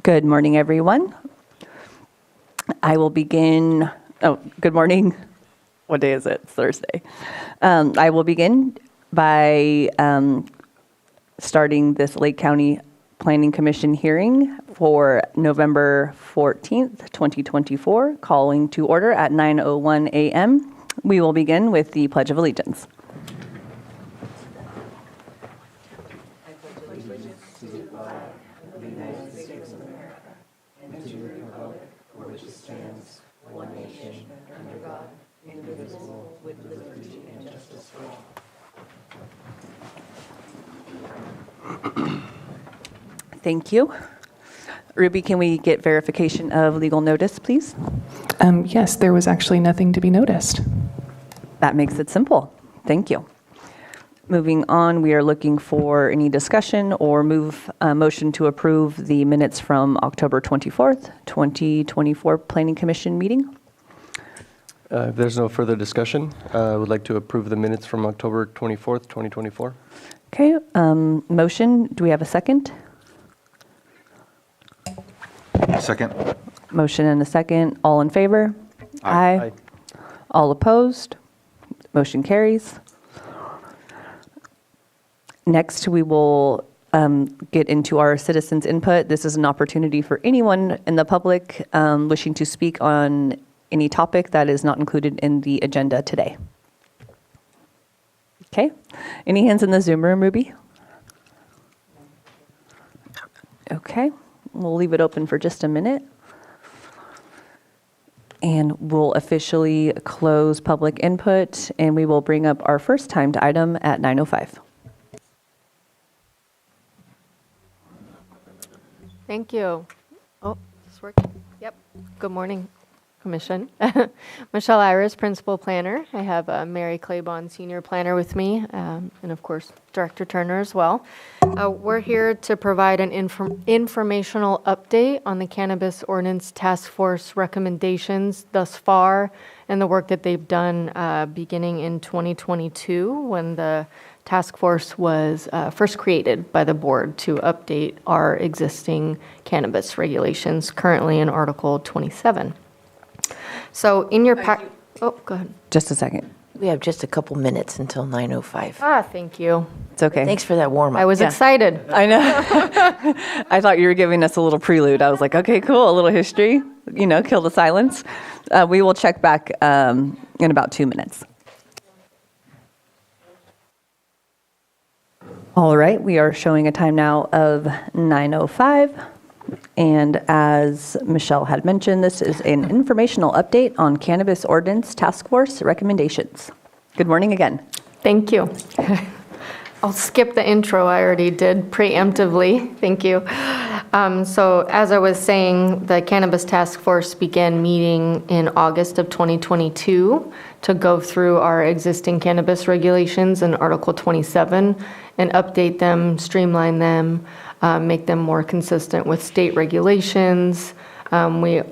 Good morning, everyone. I will begin. Oh, good morning. What day is it? It's Thursday. I will begin by starting this Lake County Planning Commission hearing for November 14th, 2024, calling to order at 9:01 a.m. We will begin with the Pledge of Allegiance. Thank you. Ruby, can we get verification of legal notice, please? Yes, there was actually nothing to be noticed. That makes it simple. Thank you. Moving on, we are looking for any discussion or motion to approve the minutes from October 24th, 2024 Planning Commission meeting. If there's no further discussion, I would like to approve the minutes from October 24th, 2024. Okay, motion, do we have a second? Second. Motion and a second. All in favor? Aye. All opposed? Motion carries. Next, we will get into our citizens' input. This is an opportunity for anyone in the public wishing to speak on any topic that is not included in the agenda today. Okay. Any hands in the Zoom room, Ruby? Okay. We'll leave it open for just a minute. And we'll officially close public input, and we will bring up our first timed item at 9:05. Thank you. Oh, is this working? Yep. Good morning, Commission. Michelle Iris, Principal Planner. I have Mary Claiborne, Senior Planner with me, and of course, Director Turner as well. We're here to provide an informational update on the Cannabis Ordinance Task Force recommendations thus far and the work that they've done beginning in 2022 when the task force was first created by the board to update our existing cannabis regulations, currently in Article 27. So in your pack, oh, go ahead. Just a second. We have just a couple minutes until 9:05. Thank you. It's okay. Thanks for that warm-up. I was excited. I know. I thought you were giving us a little prelude. I was like, okay, cool, a little history, kill the silence. We will check back in about 2 minutes. All right, we are showing a time now of 9:05. And as Michelle had mentioned, this is an informational update on Cannabis Ordinance Task Force recommendations. Good morning again. Thank you. I'll skip the intro I already did preemptively. Thank you. So as I was saying, the Cannabis Task Force began meeting in August of 2022 to go through our existing cannabis regulations in Article 27 and update them, streamline them, make them more consistent with state regulations. We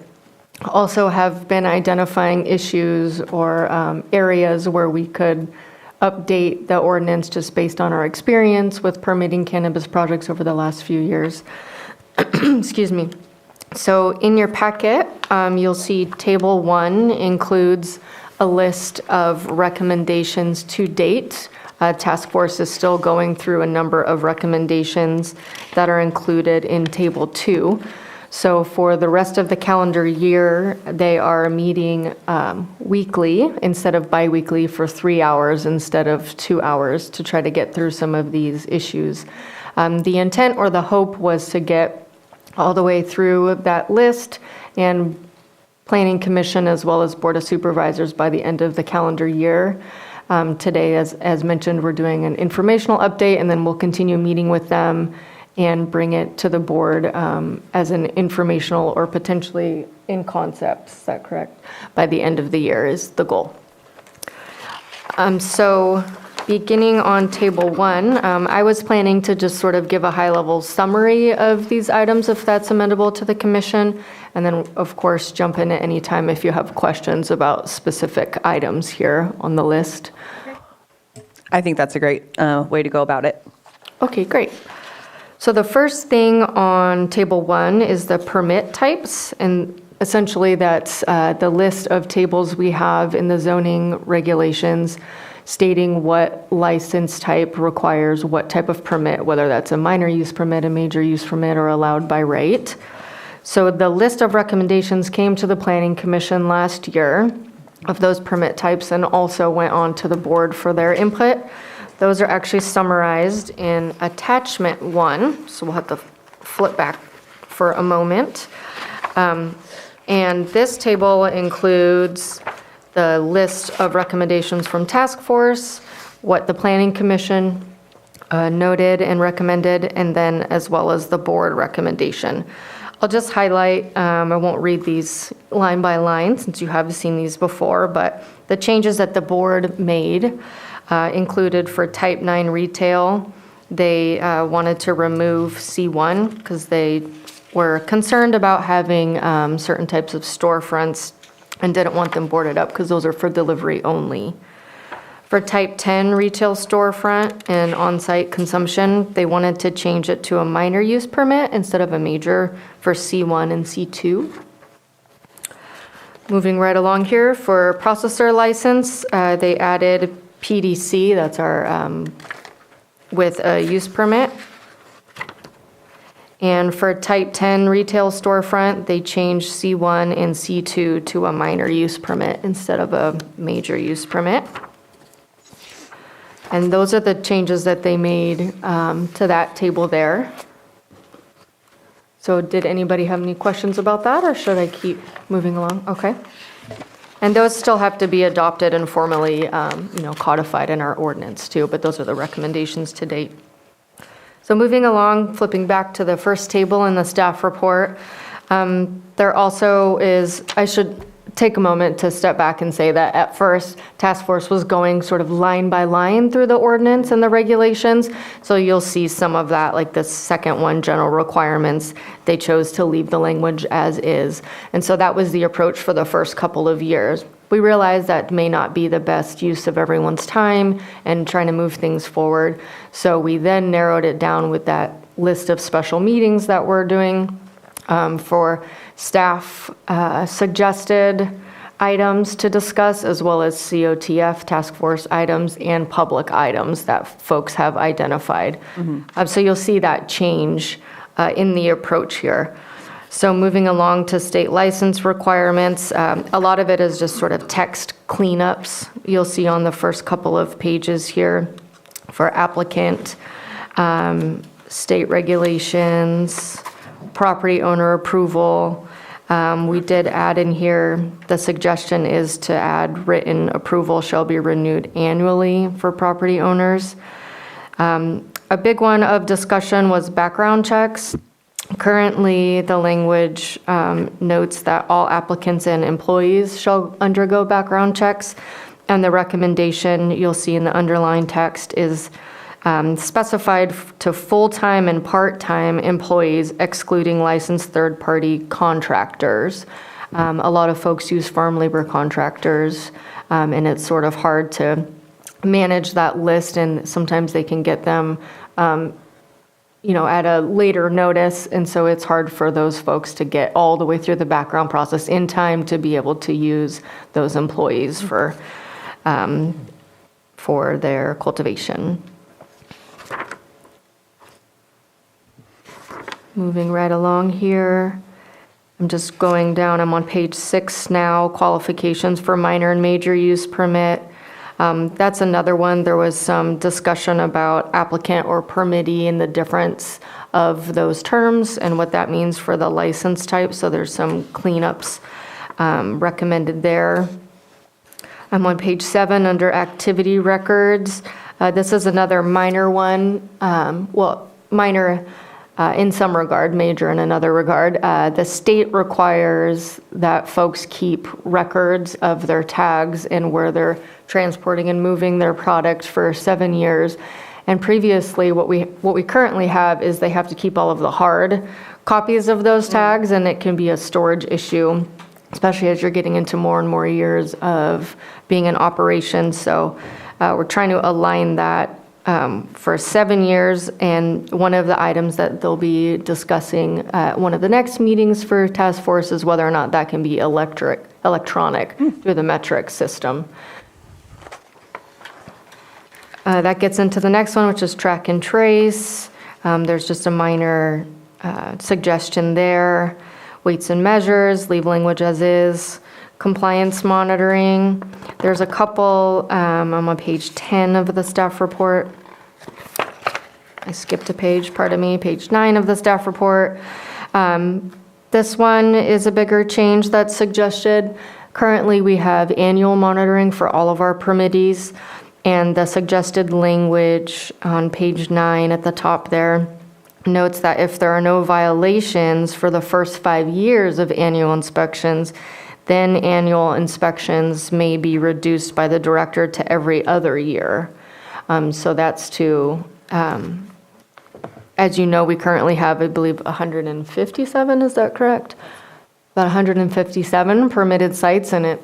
also have been identifying issues or areas where we could update the ordinance just based on our experience with permitting cannabis projects over the last few years. Excuse me. So in your packet, you'll see Table 1 includes a list of recommendations to date. Task Force is still going through a number of recommendations that are included in Table 2. So for the rest of the calendar year, they are meeting weekly instead of biweekly for 3 hours instead of 2 hours to try to get through some of these issues. The intent or the hope was to get all the way through that list and Planning Commission as well as Board of Supervisors by the end of the calendar year. Today, as mentioned, we're doing an informational update, and then we'll continue meeting with them and bring it to the board as an informational or potentially in concept, is that correct? By the end of the year is the goal. So beginning on Table 1, I was planning to just sort of give a high-level summary of these items if that's amenable to the commission, and then, of course, jump in at any time if you have questions about specific items here on the list. I think that's a great way to go about it. Okay, great. So the first thing on table 1 is the permit types, and essentially that's the list of tables we have in the zoning regulations stating what license type requires what type of permit, whether that's a minor use permit, a major use permit, or allowed by right. So the list of recommendations came to the Planning Commission last year of those permit types and also went on to the board for their input. Those are actually summarized in attachment 1, so we'll have to flip back for a moment. And this table includes the list of recommendations from task force, what the Planning Commission noted and recommended, and then as well as the board recommendation. I'll just highlight, I won't read these line by line since you have seen these before, but the changes that the board made included for type 9 retail, they wanted to remove C1 because they were concerned about having certain types of storefronts and didn't want them boarded up because those are for delivery only. For type 10 retail storefront and on-site consumption, they wanted to change it to a minor use permit instead of a major for C1 and C2. Moving right along here, for processor license, they added PDC, that's our, with a use permit. And for type 10 retail storefront, they changed C1 and C2 to a minor use permit instead of a major use permit. And those are the changes that they made to that table there. So did anybody have any questions about that, or should I keep moving along? Okay. And those still have to be adopted and formally, codified in our ordinance too, but those are the recommendations to date. So moving along, flipping back to the first table in the staff report, there also is, I should take a moment to step back and say that at first, task force was going sort of line by line through the ordinance and the regulations. So you'll see some of that, like the second one, general requirements, they chose to leave the language as is. And so that was the approach for the first couple of years. We realized that may not be the best use of everyone's time and trying to move things forward. So we then narrowed it down with that list of special meetings that we're doing for staff suggested items to discuss, as well as COTF task force items and public items that folks have identified. So you'll see that change in the approach here. So moving along to state license requirements, a lot of it is just sort of text cleanups. You'll see on the first couple of pages here for applicant, state regulations, property owner approval. We did add in here, the suggestion is to add written approval shall be renewed annually for property owners. A big one of discussion was background checks. Currently, the language notes that all applicants and employees shall undergo background checks, and the recommendation you'll see in the underlined text is specified to full-time and part-time employees, excluding licensed third-party contractors. A lot of folks use farm labor contractors, and it's sort of hard to manage that list, and sometimes they can get them at a later notice, and so it's hard for those folks to get all the way through the background process in time to be able to use those employees for their cultivation. Moving right along here, I'm just going down, I'm on page 6 now, qualifications for minor and major use permit. That's another one. There was some discussion about applicant or permittee and the difference of those terms and what that means for the license type. So there's some cleanups recommended there. I'm on page 7 under activity records. This is another minor one. Minor in some regard, major in another regard. The state requires that folks keep records of their tags and where they're transporting and moving their product for 7 years. And previously, what we currently have is they have to keep all of the hard copies of those tags, and it can be a storage issue, especially as you're getting into more and more years of being in operation. So we're trying to align that for 7 years, and one of the items that they'll be discussing at one of the next meetings for task force is whether or not that can be electronic through the metric system. That gets into the next one, which is track and trace. There's just a minor suggestion there. Weights and measures, leave language as is. Compliance monitoring. There's a couple, I'm on page 10 of the staff report. I skipped a page, pardon me, page 9 of the staff report. This one is a bigger change that's suggested. Currently, we have annual monitoring for all of our permittees, and the suggested language on page 9 at the top there notes that if there are no violations for the first 5 years of annual inspections, then annual inspections may be reduced by the director to every other year. So that's to, as you know, we currently have, I believe, 157, is that correct? About 157 permitted sites, and it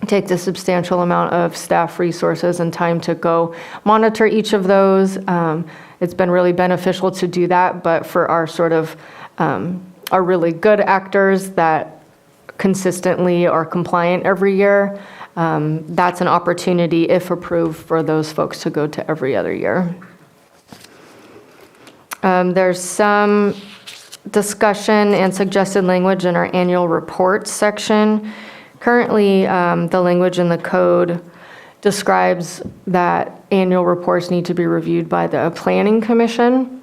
takes a substantial amount of staff resources and time to go monitor each of those. It's been really beneficial to do that, but for our sort of, our really good actors that consistently are compliant every year, that's an opportunity, if approved, for those folks to go to every other year. There's some discussion and suggested language in our annual reports section. Currently, the language in the code describes that annual reports need to be reviewed by the Planning Commission,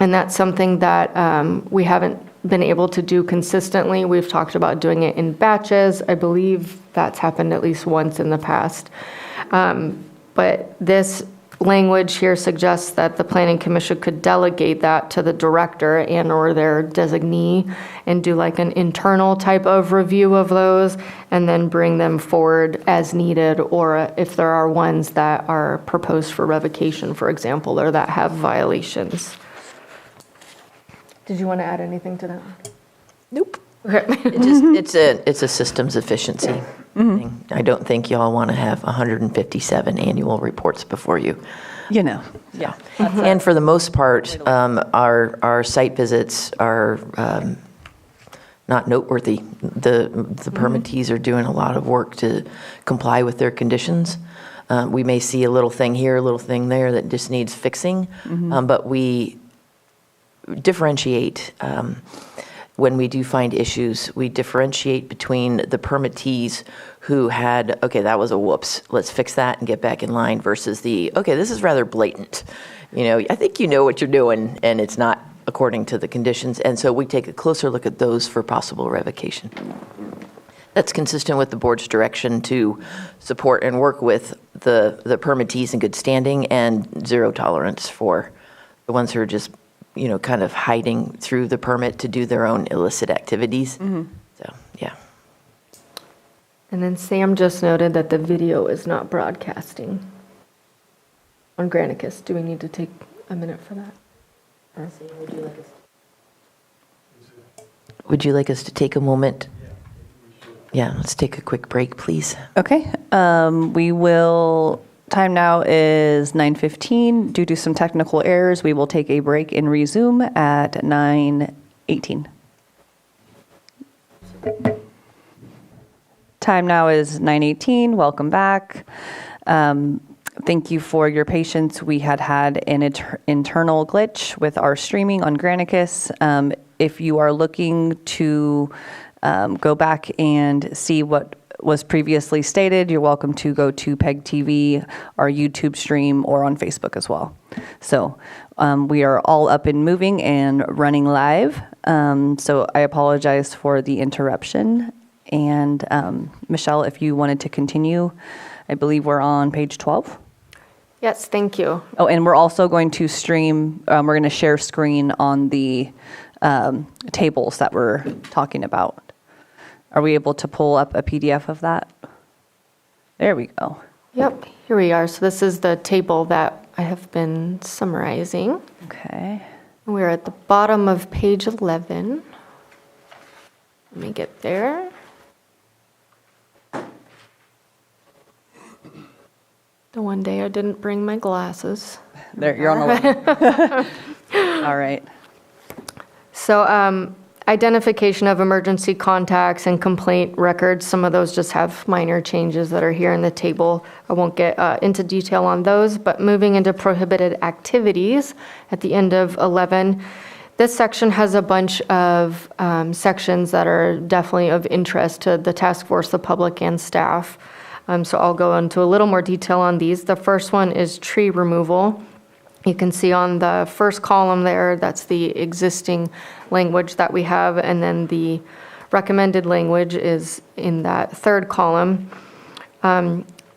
and that's something that we haven't been able to do consistently. We've talked about doing it in batches. I believe that's happened at least once in the past. But this language here suggests that the Planning Commission could delegate that to the director and or their designee and do like an internal type of review of those and then bring them forward as needed, or if there are ones that are proposed for revocation, for example, or that have violations. Did you want to add anything to that? Nope. Okay. It's a systems efficiency thing. I don't think y'all want to have 157 annual reports before you. You know, yeah. And for the most part, our site visits are not noteworthy. The permittees are doing a lot of work to comply with their conditions. We may see a little thing here, a little thing there that just needs fixing, but we differentiate. When we do find issues, we differentiate between the permittees who had, okay, that was a whoops, let's fix that and get back in line, versus the, okay, this is rather blatant. You know, I think you know what you're doing and it's not according to the conditions. And so we take a closer look at those for possible revocation. That's consistent with the board's direction to support and work with the permittees in good standing and zero tolerance for the ones who are just, you know, kind of hiding through the permit to do their own illicit activities. So, yeah. And then Sam just noted that the video is not broadcasting on Granicus. Do we need to take a minute for that? Or- Would you like us to take a moment? Yeah, let's take a quick break, please. Okay, we will, time now is 9:15. Due to some technical errors, we will take a break and resume at 9:18. Time now is 9:18. Welcome back. Thank you for your patience. We had an internal glitch with our streaming on Granicus. If you are looking to go back and see what was previously stated, you're welcome to go to PEG TV, our YouTube stream, or on Facebook as well. So we are all up and moving and running live. So I apologize for the interruption. And Michelle, if you wanted to continue, I believe we're on page 12. Yes, thank you. Oh, and we're also going to stream, we're going to share screen on the tables that we're talking about. Are we able to pull up a PDF of that? There we go. Yep, here we are. So this is the table that I have been summarizing. Okay. We're at the bottom of page 11. Let me get there. The one day I didn't bring my glasses. There, you're on the line. All right. So identification of emergency contacts and complaint records, some of those just have minor changes that are here in the table. I won't get into detail on those, but moving into prohibited activities at the end of 11, this section has a bunch of sections that are definitely of interest to the task force, the public, and staff. So I'll go into a little more detail on these. The first one is tree removal. You can see on the first column there, that's the existing language that we have, and then the recommended language is in that third column.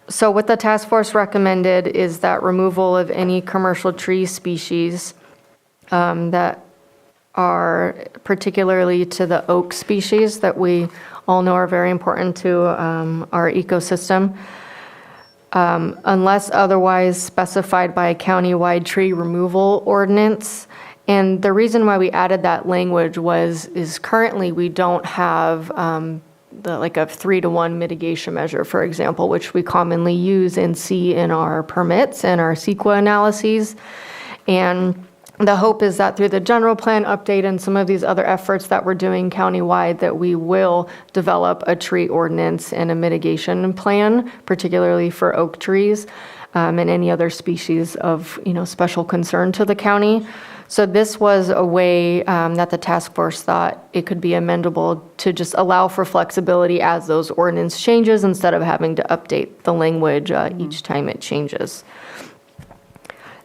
So what the task force recommended is that removal of any commercial tree species that are particularly to the oak species that we all know are very important to our ecosystem. Unless otherwise specified by a countywide tree removal ordinance. And the reason why we added that language is currently we don't have like a 3-to-1 mitigation measure, for example, which we commonly use and see in our permits and our CEQA analyses. And the hope is that through the general plan update and some of these other efforts that we're doing countywide, that we will develop a tree ordinance and a mitigation plan, particularly for oak trees and any other species of special concern to the county. So this was a way that the task force thought it could be amendable to just allow for flexibility as those ordinance changes instead of having to update the language each time it changes.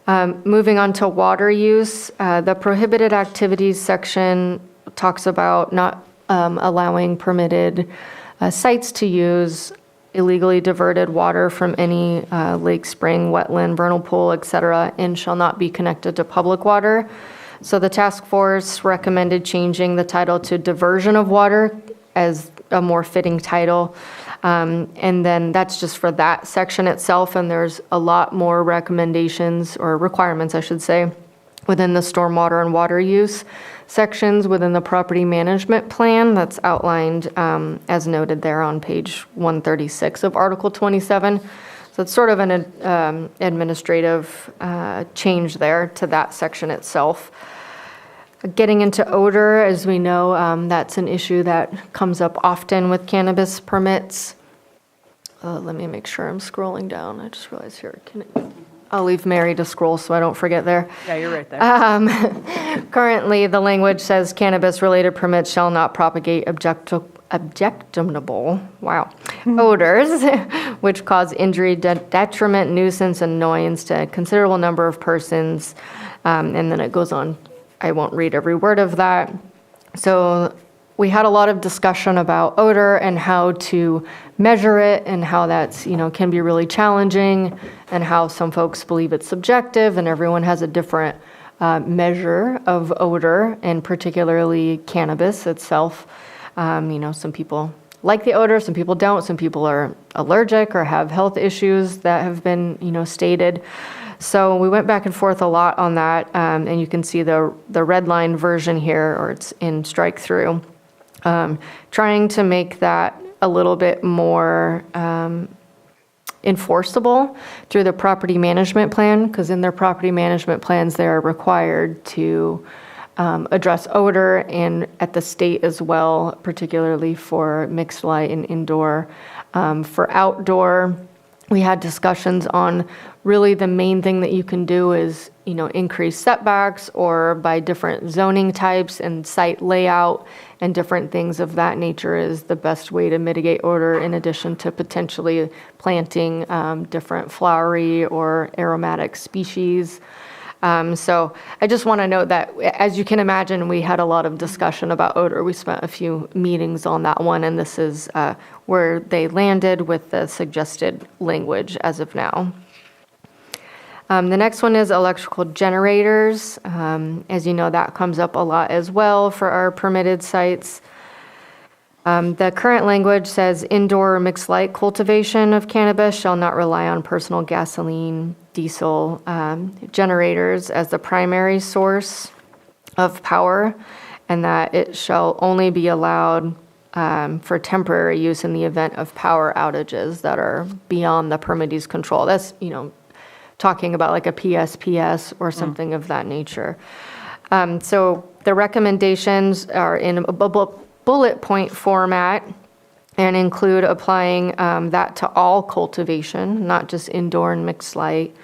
Moving on to water use, the prohibited activities section talks about not allowing permitted sites to use illegally diverted water from any lake, spring, wetland, vernal pool, et cetera, and shall not be connected to public water. So the task force recommended changing the title to diversion of water as a more fitting title. And then that's just for that section itself, and there's a lot more recommendations, or requirements, I should say, within the stormwater and water use sections within the property management plan that's outlined as noted there on page 136 of Article 27. So it's sort of an administrative change there to that section itself. Getting into odor, as we know, that's an issue that comes up often with cannabis permits. Let me make sure I'm scrolling down. I just realized here. I'll leave Mary to scroll so I don't forget there. Yeah, you're right there. Currently, the language says cannabis-related permits shall not propagate objectionable odors, which cause injury, detriment, nuisance, annoyance to a considerable number of persons. And then it goes on. I won't read every word of that. So we had a lot of discussion about odor and how to measure it and how that's, can be really challenging, and how some folks believe it's subjective and everyone has a different measure of odor, and particularly cannabis itself. Some people like the odor, some people don't, some people are allergic or have health issues that have been, stated. So we went back and forth a lot on that, and you can see the red line version here, or it's in strike through, trying to make that a little bit more enforceable through the property management plan, because in their property management plans, they're required to address odor, and at the state as well, particularly for mixed light and indoor. For outdoor, we had discussions on really the main thing that you can do is, increase setbacks, or by different zoning types and site layout and different things of that nature is the best way to mitigate odor, in addition to potentially planting different flowery or aromatic species. So I just want to note that, as you can imagine, we had a lot of discussion about odor. We spent a few meetings on that one, and this is where they landed with the suggested language as of now. The next one is electrical generators. As you know, that comes up a lot as well for our permitted sites. The current language says indoor or mixed light cultivation of cannabis shall not rely on personal gasoline, diesel generators as the primary source of power, and that it shall only be allowed for temporary use in the event of power outages that are beyond the permittee's control. That's, talking about like a PSPS or something of that nature. So the recommendations are in a bullet point format and include applying that to all cultivation, not just indoor and mixed light,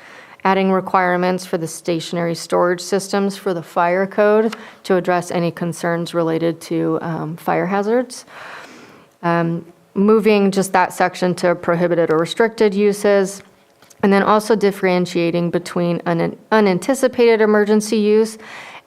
adding requirements for the stationary storage systems for the fire code to address any concerns related to fire hazards, moving just that section to prohibited or restricted uses, and then also differentiating between an unanticipated emergency use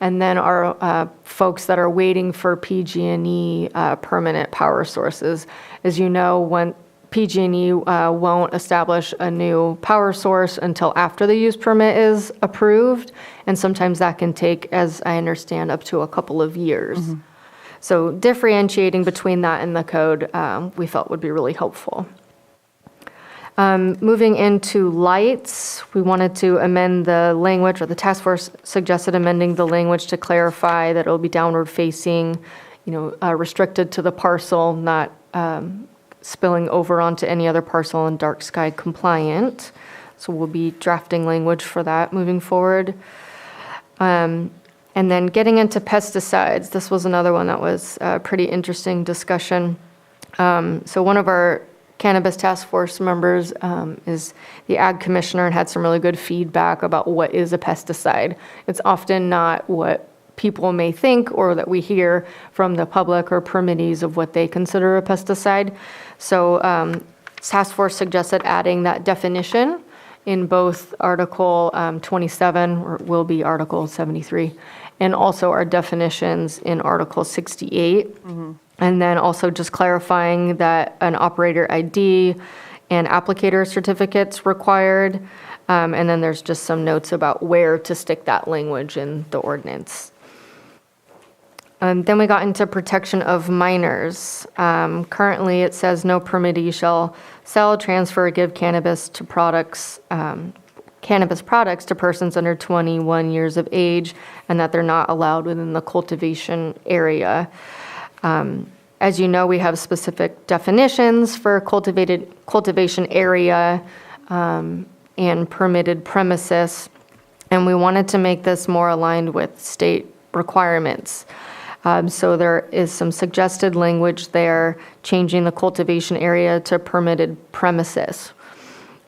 and then our folks that are waiting for PG&E permanent power sources. As you know, when PG&E won't establish a new power source until after the use permit is approved, and sometimes that can take, as I understand, up to a couple of years. So differentiating between that and the code, we felt would be really helpful. Moving into lights, we wanted to amend the language, or the task force suggested amending the language to clarify that it'll be downward facing, restricted to the parcel, not spilling over onto any other parcel, and dark sky compliant. So we'll be drafting language for that moving forward. And then getting into pesticides, this was another one that was a pretty interesting discussion. So one of our cannabis task force members is the ag commissioner and had some really good feedback about what is a pesticide. It's often not what people may think or that we hear from the public or permittees of what they consider a pesticide. So task force suggested adding that definition in both Article 27, or will be Article 73, and also our definitions in Article 68. And then also just clarifying that an operator ID and applicator certificates required. And then there's just some notes about where to stick that language in the ordinance. Then we got into protection of minors. Currently, it says no permittee shall sell, transfer, or give cannabis products to persons under 21 years of age, and that they're not allowed within the cultivation area. As you know, we have specific definitions for cultivation area and permitted premises, and we wanted to make this more aligned with state requirements. So there is some suggested language there, changing the cultivation area to permitted premises.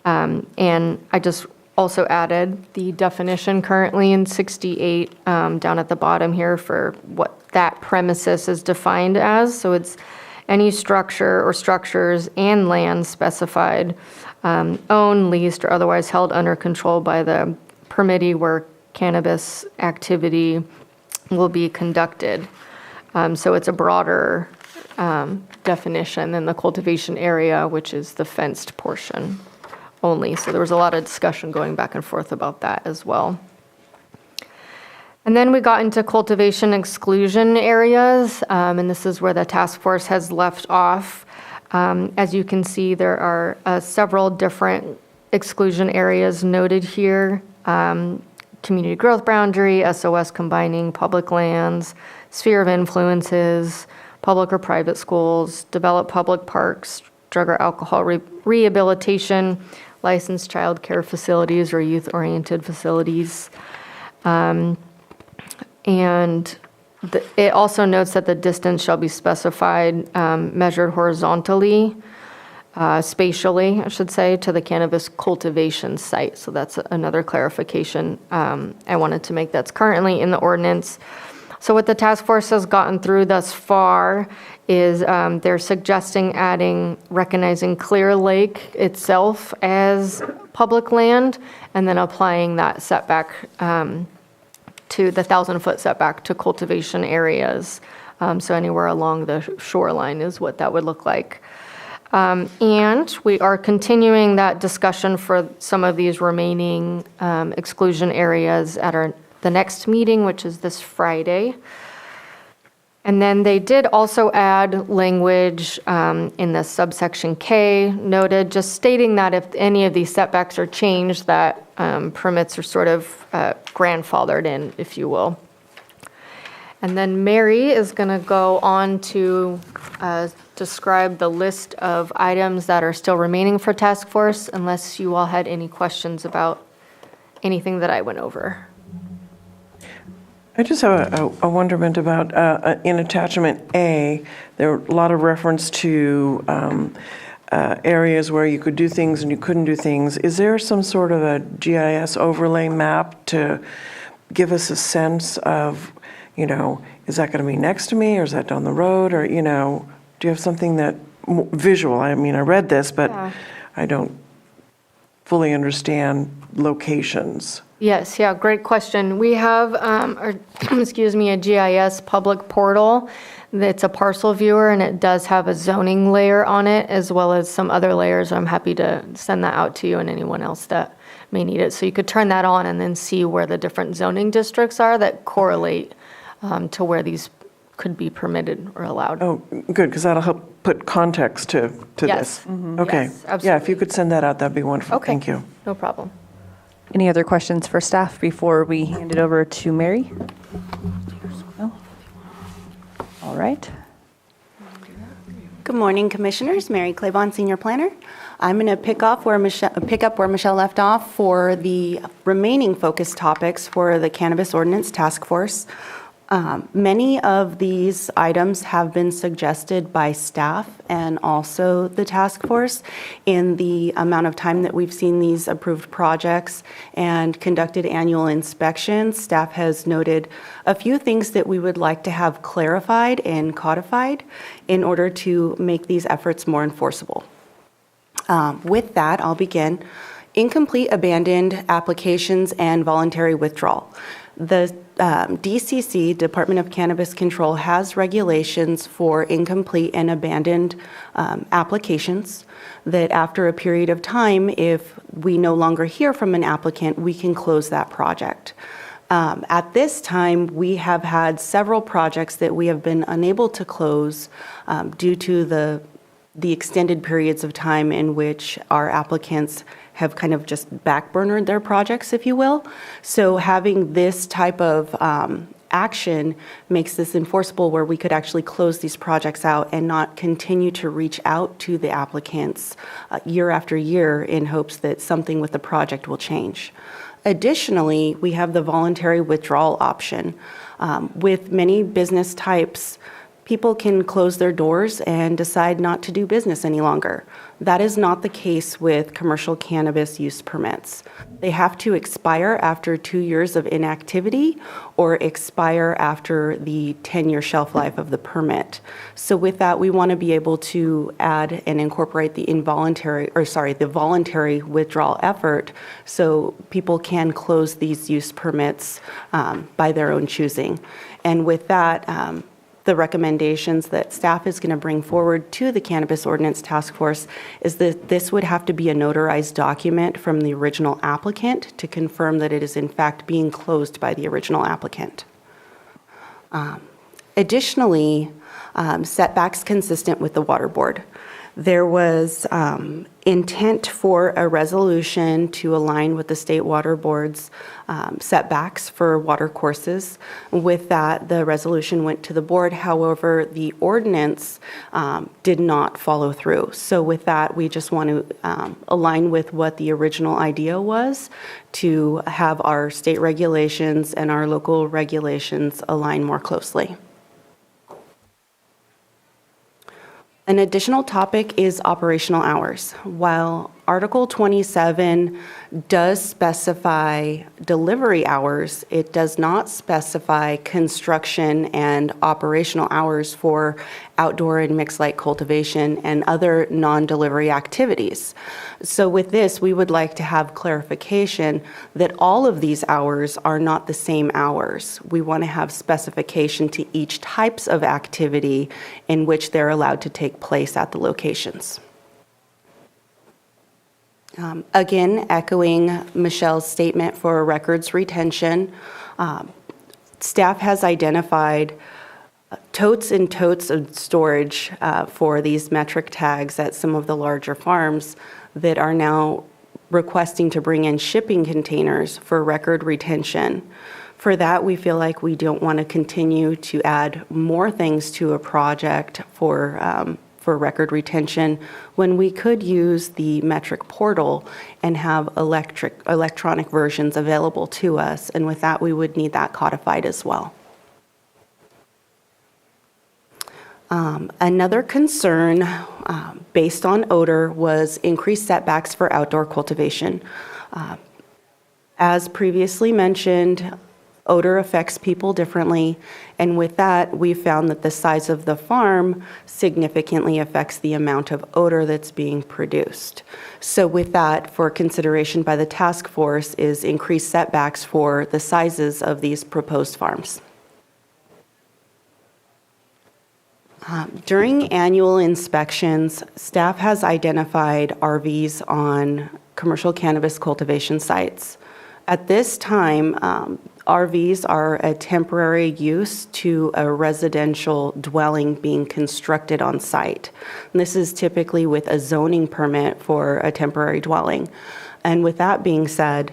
And I just also added the definition currently in 68 down at the bottom here for what that premises is defined as. So it's any structure or structures and land specified, owned, leased, or otherwise held under control by the permittee where cannabis activity will be conducted. So it's a broader definition than the cultivation area, which is the fenced portion only. So there was a lot of discussion going back and forth about that as well. And then we got into cultivation exclusion areas, and this is where the task force has left off. As you can see, there are several different exclusion areas noted here. Community growth boundary, SOS combining public lands, sphere of influences, public or private schools, developed public parks, drug or alcohol rehabilitation, licensed child care facilities or youth-oriented facilities. And it also notes that the distance shall be specified, measured horizontally, spatially, I should say, to the cannabis cultivation site. So that's another clarification I wanted to make that's currently in the ordinance. So what the task force has gotten through thus far is they're suggesting recognizing Clear Lake itself as public land, and then applying that setback to the 1,000-foot setback to cultivation areas. So anywhere along the shoreline is what that would look like. And we are continuing that discussion for some of these remaining exclusion areas at the next meeting, which is this Friday. And then they did also add language in the subsection K noted, just stating that if any of these setbacks are changed, that permits are sort of grandfathered in, if you will. And then Mary is going to go on to describe the list of items that are still remaining for task force, unless you all had any questions about anything that I went over. I just have a wonderment about, in attachment A, there are a lot of reference to areas where you could do things and you couldn't do things. Is there some sort of a GIS overlay map to give us a sense of, is that going to be next to me or is that down the road? Or, do you have something that, visual? I mean, I read this, but Yeah. I don't fully understand locations. Yes, yeah, great question. We have, a GIS public portal that's a parcel viewer, and it does have a zoning layer on it, as well as some other layers. I'm happy to send that out to you and anyone else that may need it. So you could turn that on and then see where the different zoning districts are that correlate to where these could be permitted or allowed. Oh, good, because that'll help put context to Yes. this. Okay. Yes, Yeah, if absolutely. you could send that out, that'd be wonderful. Okay. Thank you. No problem. Any other questions for staff before we hand it over to Mary? No? All right. Good morning, Commissioners. Mary Claiborne, Senior Planner. I'm going to pick up where Michelle left off for the remaining focus topics for the Cannabis Ordinance Task Force. Many of these items have been suggested by staff and also the task force. In the amount of time that we've seen these approved projects and conducted annual inspections, staff has noted a few things that we would like to have clarified and codified in order to make these efforts more enforceable. With that, I'll begin. Incomplete abandoned applications and voluntary withdrawal. The DCC, Department of Cannabis Control, has regulations for incomplete and abandoned applications that after a period of time, if we no longer hear from an applicant, we can close that project. At this time, we have had several projects that we have been unable to close due to the extended periods of time in which our applicants have kind of just backburnered their projects, if you will. So having this type of action makes this enforceable where we could actually close these projects out and not continue to reach out to the applicants year after year in hopes that something with the project will change. Additionally, we have the voluntary withdrawal option. With many business types, people can close their doors and decide not to do business any longer. That is not the case with commercial cannabis use permits. They have to expire after 2 years of inactivity or expire after the 10-year shelf life of the permit. So with that, we want to be able to add and incorporate the voluntary withdrawal effort so people can close these use permits by their own choosing. And with that, the recommendations that staff is going to bring forward to the Cannabis Ordinance Task Force is that this would have to be a notarized document from the original applicant to confirm that it is in fact being closed by the original applicant. Additionally, setbacks consistent with the Water Board. There was intent for a resolution to align with the State Water Board's setbacks for water courses. With that, the resolution went to the board. However, the ordinance did not follow through. So with that, we just want to align with what the original idea was to have our state regulations and our local regulations align more closely. An additional topic is operational hours. While Article 27 does specify delivery hours, it does not specify construction and operational hours for outdoor and mixed light cultivation and other non-delivery activities. So with this, we would like to have clarification that all of these hours are not the same hours. We want to have specification to each types of activity in which they're allowed to take place at the locations. Again, echoing Michelle's statement for records retention, staff has identified totes and totes of storage for these metric tags at some of the larger farms that are now requesting to bring in shipping containers for record retention. For that, we feel like we don't want to continue to add more things to a project for for record retention when we could use the metric portal and have electronic versions available to us. And with that, we would need that codified as well. Another concern based on odor was increased setbacks for outdoor cultivation. As previously mentioned, odor affects people differently, and with that, we found that the size of the farm significantly affects the amount of odor that's being produced. So with that, for consideration by the task force is increased setbacks for the sizes of these proposed farms. During annual inspections, staff has identified RVs on commercial cannabis cultivation sites. At this time, RVs are a temporary use to a residential dwelling being constructed on site. And this is typically with a zoning permit for a temporary dwelling. And with that being said,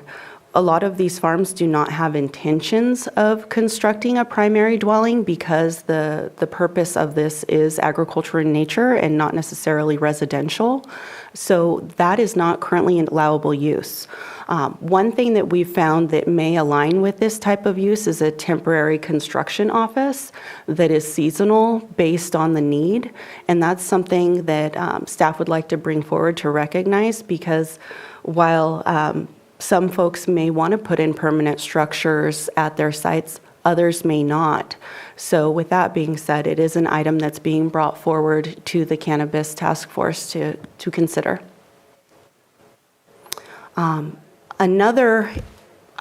a lot of these farms do not have intentions of constructing a primary dwelling because the purpose of this is agriculture in nature and not necessarily residential. So that is not currently an allowable use. One thing that we've found that may align with this type of use is a temporary construction office that is seasonal based on the need. And that's something that staff would like to bring forward to recognize, because while some folks may want to put in permanent structures at their sites, others may not. So with that being said, it is an item that's being brought forward to the Cannabis Task Force to consider. Another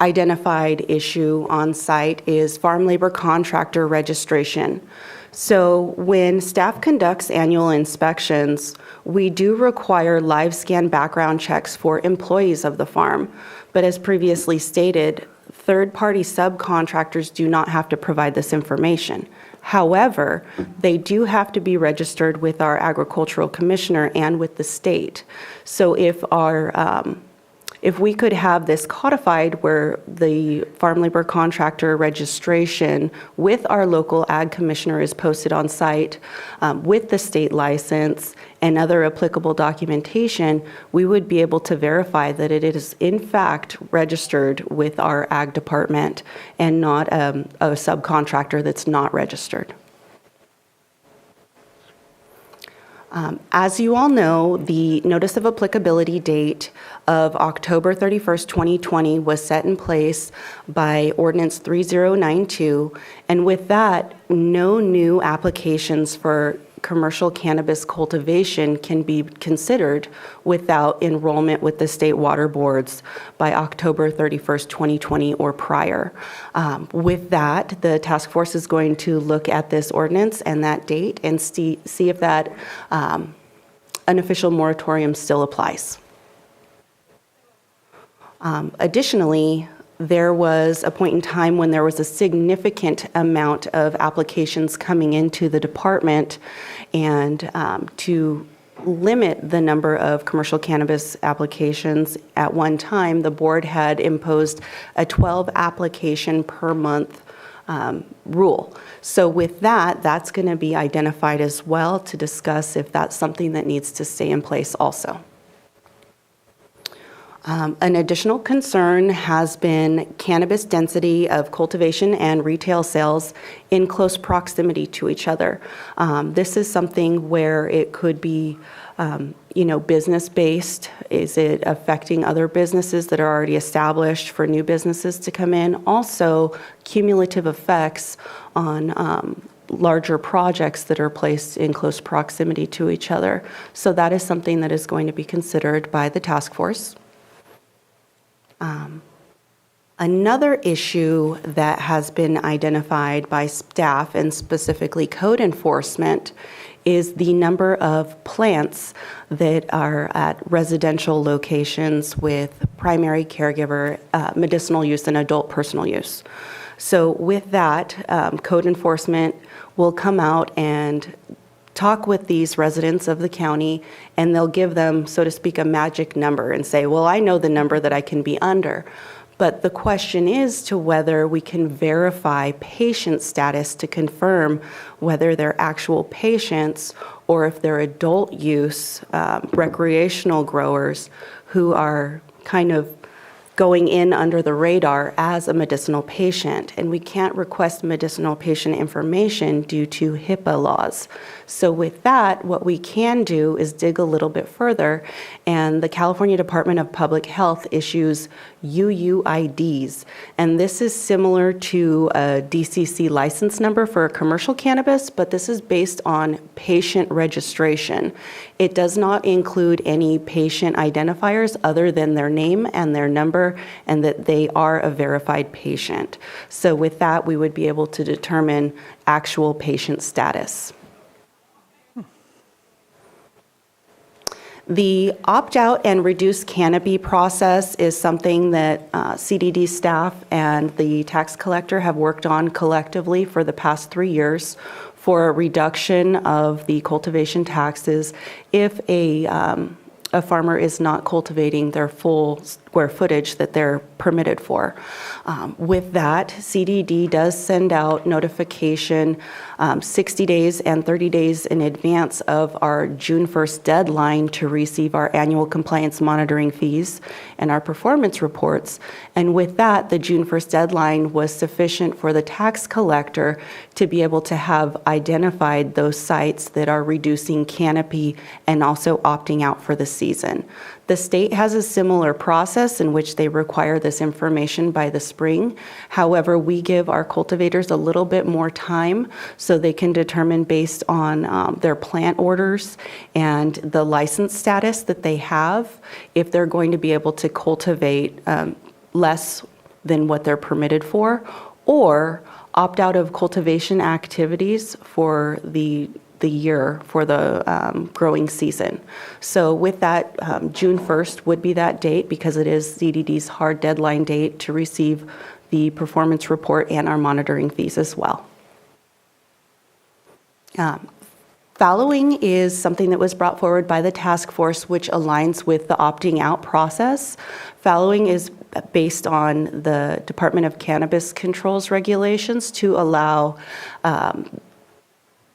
identified issue on site is farm labor contractor registration. So when staff conducts annual inspections, we do require live scan background checks for employees of the farm. But as previously stated, third-party subcontractors do not have to provide this information. However, they do have to be registered with our agricultural commissioner and with the state. So if we could have this codified where the farm labor contractor registration with our local ag commissioner is posted on site with the state license and other applicable documentation, we would be able to verify that it is in fact registered with our ag department and not a subcontractor that's not registered. As you all know, the notice of applicability date of October 31st, 2020 was set in place by Ordinance 3092, and with that, no new applications for commercial cannabis cultivation can be considered without enrollment with the state water boards by October 31st, 2020 or prior. With that, the task force is going to look at this ordinance and that date and see if that unofficial moratorium still applies. Additionally, there was a point in time when there was a significant amount of applications coming into the department, and to limit the number of commercial cannabis applications at one time, the board had imposed a 12 application per month rule. So with that, that's going to be identified as well to discuss if that's something that needs to stay in place also. An additional concern has been cannabis density of cultivation and retail sales in close proximity to each other. This is something where it could be, business-based. Is it affecting other businesses that are already established for new businesses to come in? Also, cumulative effects on larger projects that are placed in close proximity to each other. So that is something that is going to be considered by the task force. Another issue that has been identified by staff and specifically code enforcement is the number of plants that are at residential locations with primary caregiver, medicinal use, and adult personal use. So with that, code enforcement will come out and talk with these residents of the county, and they'll give them, so to speak, a magic number and say, well, I know the number that I can be under. But the question is to whether we can verify patient status to confirm whether they're actual patients or if they're adult use recreational growers who are kind of going in under the radar as a medicinal patient. And we can't request medicinal patient information due to HIPAA laws. So with that, what we can do is dig a little bit further, and the California Department of Public Health issues UUIDs. And this is similar to a DCC license number for commercial cannabis, but this is based on patient registration. It does not include any patient identifiers other than their name and their number, and that they are a verified patient. So with that, we would be able to determine actual patient status. The opt-out and reduced canopy process is something that CDD staff and the tax collector have worked on collectively for the past 3 years for a reduction of the cultivation taxes if a farmer is not cultivating their full square footage that they're permitted for. With that, CDD does send out notification 60 days and 30 days in advance of our June 1st deadline to receive our annual compliance monitoring fees and our performance reports. And with that, the June 1st deadline was sufficient for the tax collector to be able to have identified those sites that are reducing canopy and also opting out for the season. The state has a similar process in which they require this information by the spring. However, we give our cultivators a little bit more time so they can determine based on their plant orders and the license status that they have if they're going to be able to cultivate less than what they're permitted for, or opt out of cultivation activities for the year for the growing season. So with that, June 1st would be that date because it is CDD's hard deadline date to receive the performance report and our monitoring fees as well. Fallowing is something that was brought forward by the task force, which aligns with the opting out process. Fallowing is based on the Department of Cannabis Control's regulations to allow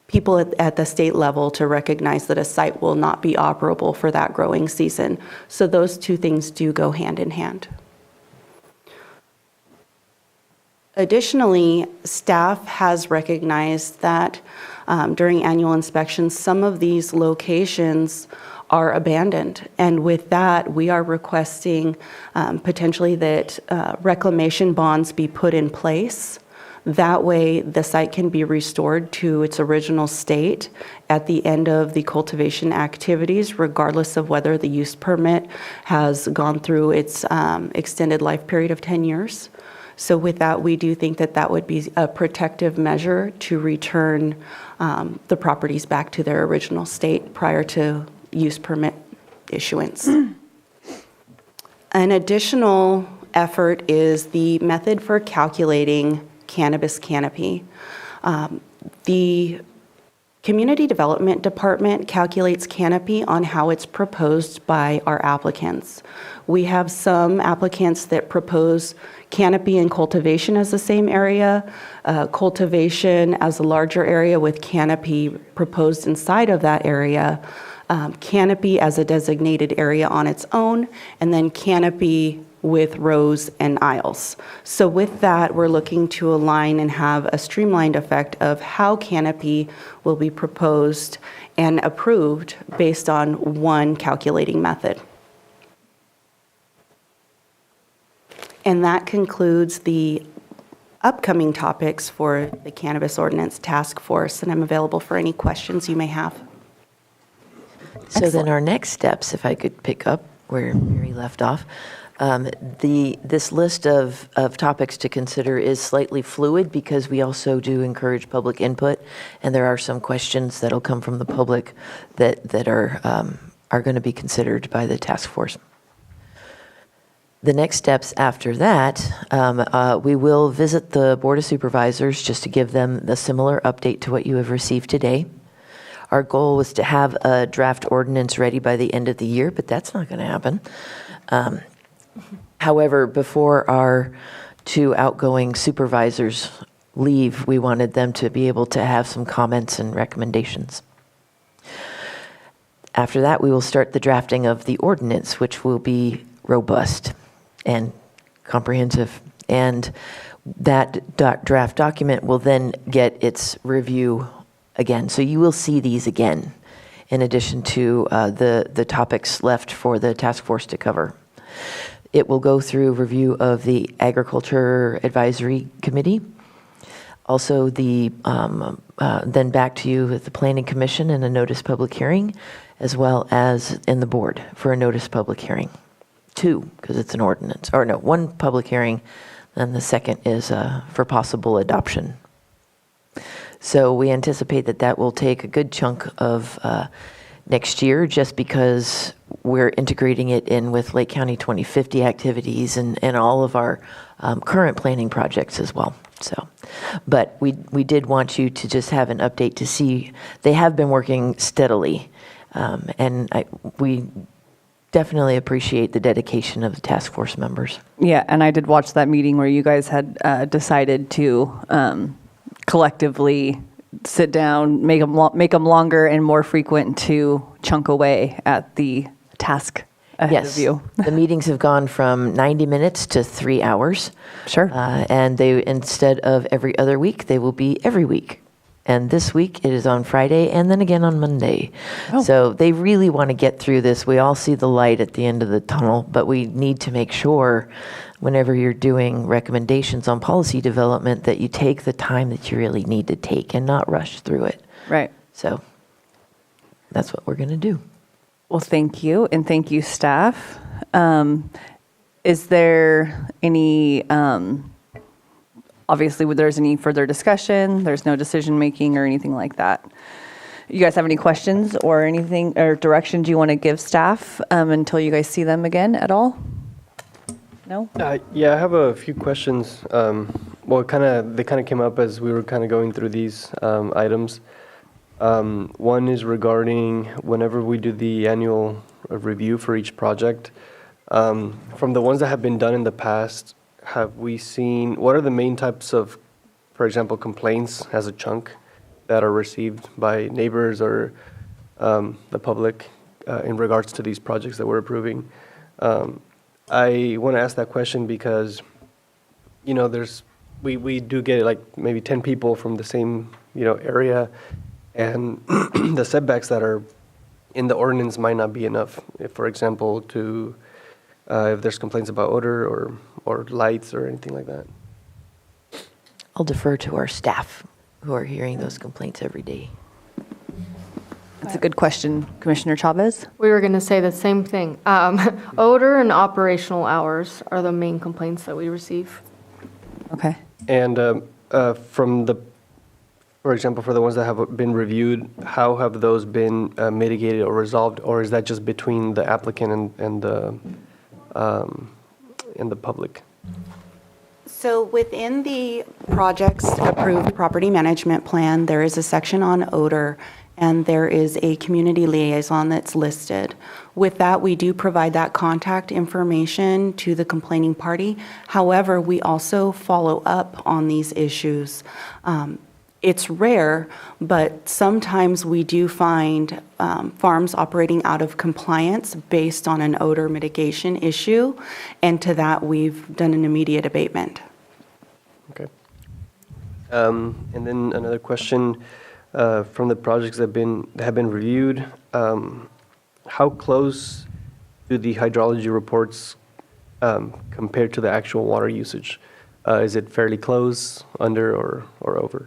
people at the state level to recognize that a site will not be operable for that growing season. So those two things do go hand in hand. Additionally, staff has recognized that during annual inspections, some of these locations are abandoned. And with that, we are requesting potentially that reclamation bonds be put in place. That way, the site can be restored to its original state at the end of the cultivation activities, regardless of whether the use permit has gone through its extended life period of 10 years. So with that, we do think that that would be a protective measure to return the properties back to their original state prior to use permit issuance. An additional effort is the method for calculating cannabis canopy. The Community Development Department calculates canopy on how it's proposed by our applicants. We have some applicants that propose canopy and cultivation as the same area, cultivation as a larger area with canopy proposed inside of that area, canopy as a designated area on its own, and then canopy with rows and aisles. So with that, we're looking to align and have a streamlined effect of how canopy will be proposed and approved based on one calculating method. And that concludes the upcoming topics for the Cannabis Ordinance Task Force, and I'm available for any questions you may have. So then our next steps, if I could pick up where Mary left off, this list of topics to consider is slightly fluid because we also do encourage public input, and there are some questions that'll come from the public that are going to be considered by the task force. The next steps after that, we will visit the Board of Supervisors just to give them the similar update to what you have received today. Our goal was to have a draft ordinance ready by the end of the year, but that's not going to happen. However, before our two outgoing supervisors leave, we wanted them to be able to have some comments and recommendations. After that, we will start the drafting of the ordinance, which will be robust and comprehensive. And that draft document will then get its review again. So you will see these again, in addition to the topics left for the task force to cover. It will go through review of the Agriculture Advisory Committee, also then back to you with the Planning Commission and a notice public hearing, as well as in the board for a notice public hearing. 2, because it's an ordinance, or no, 1 public hearing, and the second is for possible adoption. So we anticipate that that will take a good chunk of next year, just because we're integrating it in with Lake County 2050 activities and all of our current planning projects as well. So, but we did want you to just have an update to see they have been working steadily, and we definitely appreciate the dedication of the task force members. Yeah, and I did watch that meeting where you guys had decided to collectively sit down, make them longer and more frequent to chunk away at the task ahead of you. The meetings have gone from 90 minutes to 3 hours. Sure. And they, instead of every other week, they will be every week. And this week it is on Friday and then again on Monday. Oh. So they really want to get through this. We all see the light at the end of the tunnel, but we need to make sure whenever you're doing recommendations on policy development that you take the time that you really need to take and not rush through it. Right. So that's what we're going to do. Well, thank you, and thank you, staff. Is there any, obviously, if there's any further discussion, there's no decision-making or anything like that. You guys have any questions or anything, or directions you want to give staff until you guys see them again at all? No? Yeah, I have a few questions. Well, they kind of came up as we were kind of going through these items. One is regarding whenever we do the annual review for each project. From the ones that have been done in the past, have we seen, what are the main types of, for example, complaints as a chunk that are received by neighbors or the public in regards to these projects that we're approving? I want to ask that question because, you know, we do get like maybe 10 people from the same, area, and the setbacks that are in the ordinance might not be enough. If, for example, if there's complaints about odor or lights or anything like that. I'll defer to our staff who are hearing those complaints every day. That's a good question, Commissioner Chavez. We were going to say the same thing. Odor and operational hours are the main complaints that we receive. Okay. And for example, for the ones that have been reviewed, how have those been mitigated or resolved, or is that just between the applicant and the public? So within the project's approved property management plan, there is a section on odor, and there is a community liaison that's listed. With that, we do provide that contact information to the complaining party. However, we also follow up on these issues. It's rare, but sometimes we do find farms operating out of compliance based on an odor mitigation issue, and to that, we've done an immediate abatement. Okay. And then another question, from the projects that have been reviewed, how close do the hydrology reports compare to the actual water usage? Is it fairly close, under, or over?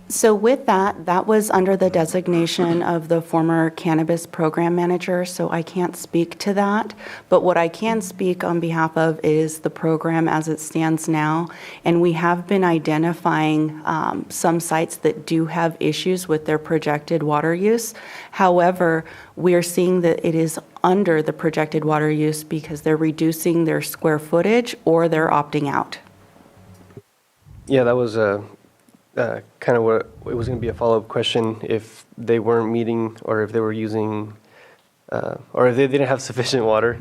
So with that was under the designation of the former cannabis program manager, so I can't speak to that. But what I can speak on behalf of is the program as it stands now. And we have been identifying some sites that do have issues with their projected water use. However, we are seeing that it is under the projected water use because they're reducing their square footage or they're opting out. Yeah, that was kind of what it was going to be a follow-up question. If they weren't meeting or if they were using or if they didn't have sufficient water.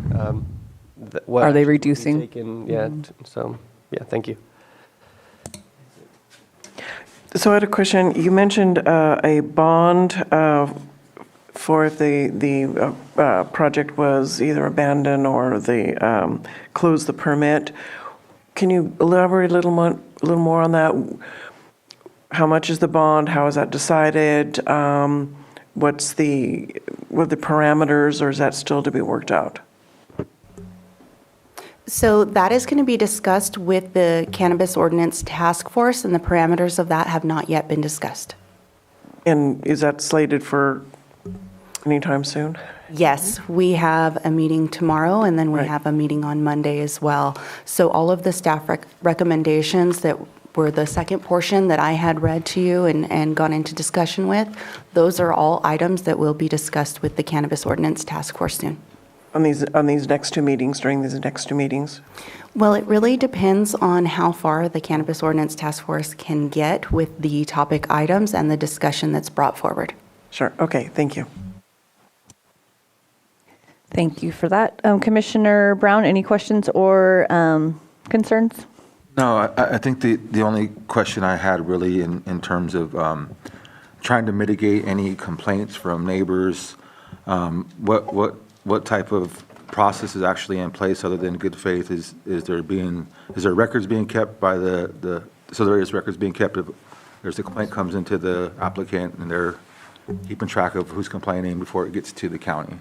What Are they actions will be reducing? taken? Yeah, so, yeah, thank you. So I had a question. You mentioned a bond for if the project was either abandoned or they closed the permit. Can you elaborate a little more on that? How much is the bond? How is that decided? What are the parameters, or is that still to be worked out? So that is going to be discussed with the Cannabis Ordinance Task Force, and the parameters of that have not yet been discussed. And is that slated for anytime soon? Yes, we have a meeting tomorrow, and then we Right. have a meeting on Monday as well. So all of the staff recommendations that were the second portion that I had read to you and gone into discussion with, those are all items that will be discussed with the Cannabis Ordinance Task Force soon. On these next two meetings, during these next two meetings? Well, it really depends on how far the Cannabis Ordinance Task Force can get with the topic items and the discussion that's brought forward. Sure, okay, thank you. Thank you for that. Commissioner Brown, any questions or concerns? No, I think the only question I had really in terms of trying to mitigate any complaints from neighbors, what type of process is actually in place other than good faith? Is there records being kept by so there is records being kept if there's a complaint comes into the applicant and they're keeping track of who's complaining before it gets to the county?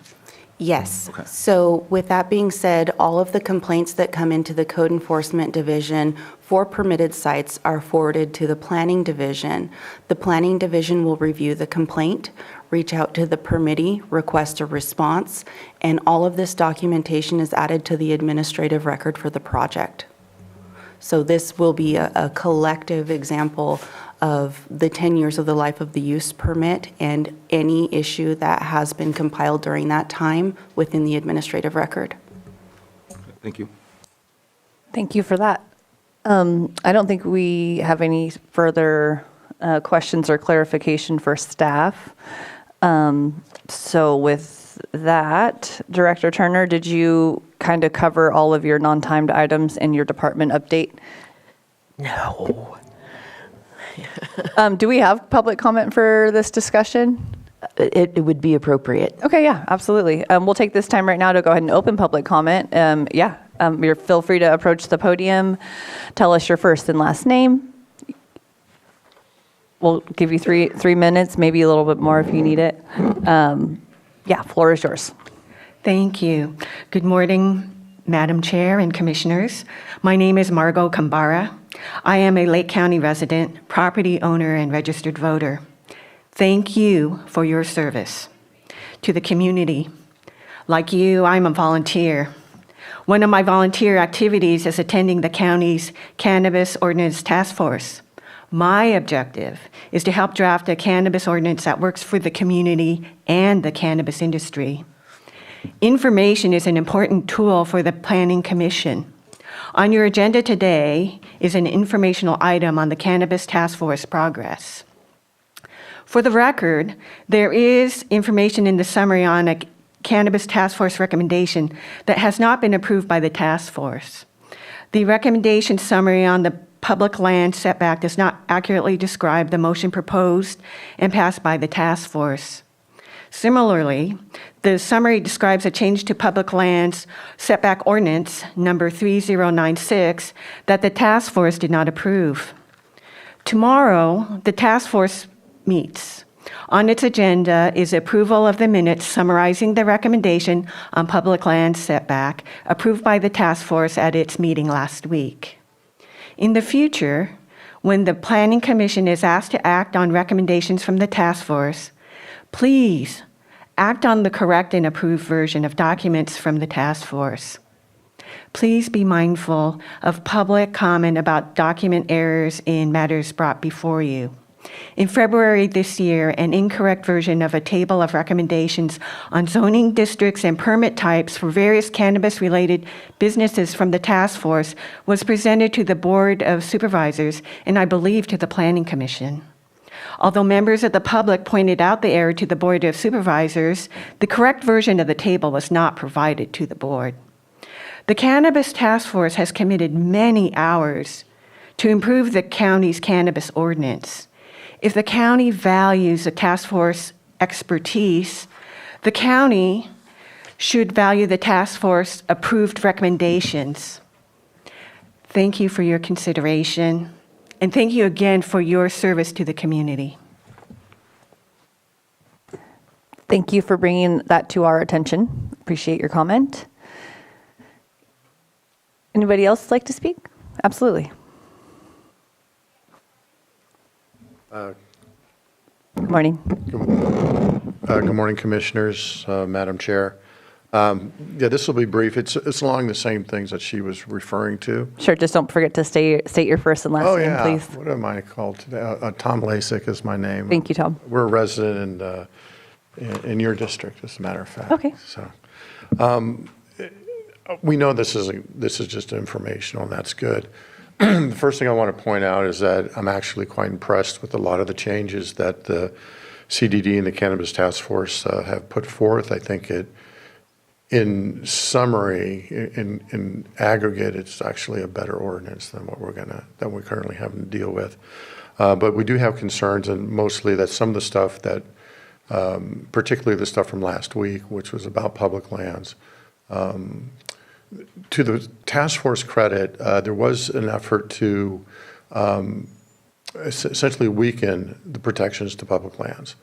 Yes. Okay. So with that being said, all of the complaints that come into the Code Enforcement Division for permitted sites are forwarded to the Planning Division. The Planning Division will review the complaint, reach out to the permittee, request a response, and all of this documentation is added to the administrative record for the project. So this will be a collective example of the 10 years of the life of the use permit and any issue that has been compiled during that time within the administrative record. Thank you. Thank you for that. I don't think we have any further questions or clarification for staff. So with that, Director Turner, did you kind of cover all of your non-timed items in your department update? No. Do we have public comment for this discussion? It would be appropriate. Okay, yeah, absolutely. We'll take this time right now to go ahead and open public comment. Feel free to approach the podium. Tell us your first and last name. We'll give you three minutes, maybe a little bit more if you need it. Floor is yours. Thank you. Good morning, Madam Chair and Commissioners. My name is Margot Kambara. I am a Lake County resident, property owner, and registered voter. Thank you for your service to the community. Like you, I'm a volunteer. One of my volunteer activities is attending the county's Cannabis Ordinance Task Force. My objective is to help draft a cannabis ordinance that works for the community and the cannabis industry. Information is an important tool for the Planning Commission. On your agenda today is an informational item on the Cannabis Task Force progress. For the record, there is information in the summary on a Cannabis Task Force recommendation that has not been approved by the task force. The recommendation summary on the public land setback does not accurately describe the motion proposed and passed by the task force. Similarly, the summary describes a change to public lands setback ordinance number 3096 that the task force did not approve. Tomorrow, the task force meets. On its agenda is approval of the minutes summarizing the recommendation on public land setback approved by the task force at its meeting last week. In the future, when the Planning Commission is asked to act on recommendations from the task force, please act on the correct and approved version of documents from the task force. Please be mindful of public comment about document errors in matters brought before you. In February this year, an incorrect version of a table of recommendations on zoning districts and permit types for various cannabis-related businesses from the task force was presented to the Board of Supervisors and I believe to the Planning Commission. Although members of the public pointed out the error to the Board of Supervisors, the correct version of the table was not provided to the board. The Cannabis Task Force has committed many hours to improve the county's cannabis ordinance. If the county values the task force expertise, the county should value the task force approved recommendations. Thank you for your consideration, and thank you again for your service to the community. Thank you for bringing that to our attention. Appreciate your comment. Anybody else like to speak? Absolutely. Good morning. Good morning, Commissioners, Madam Chair. Yeah, this will be brief. It's along the same things that she was referring to. Sure, just don't forget to state your first and last Oh, name, yeah. please. What am I called today? Tom Lasik is my name. Thank you, Tom. We're a resident in your district, as a matter of fact. Okay. So, we know this is just informational, and that's good. The first thing I want to point out is that I'm actually quite impressed with a lot of the changes that the CDD and the Cannabis Task Force have put forth. I think in summary, in aggregate, it's actually a better ordinance than what we're currently having to deal with. But we do have concerns, and mostly that some of the stuff that, particularly the stuff from last week, which was about public lands. To the task force credit, there was an effort to essentially weaken the protections to public lands.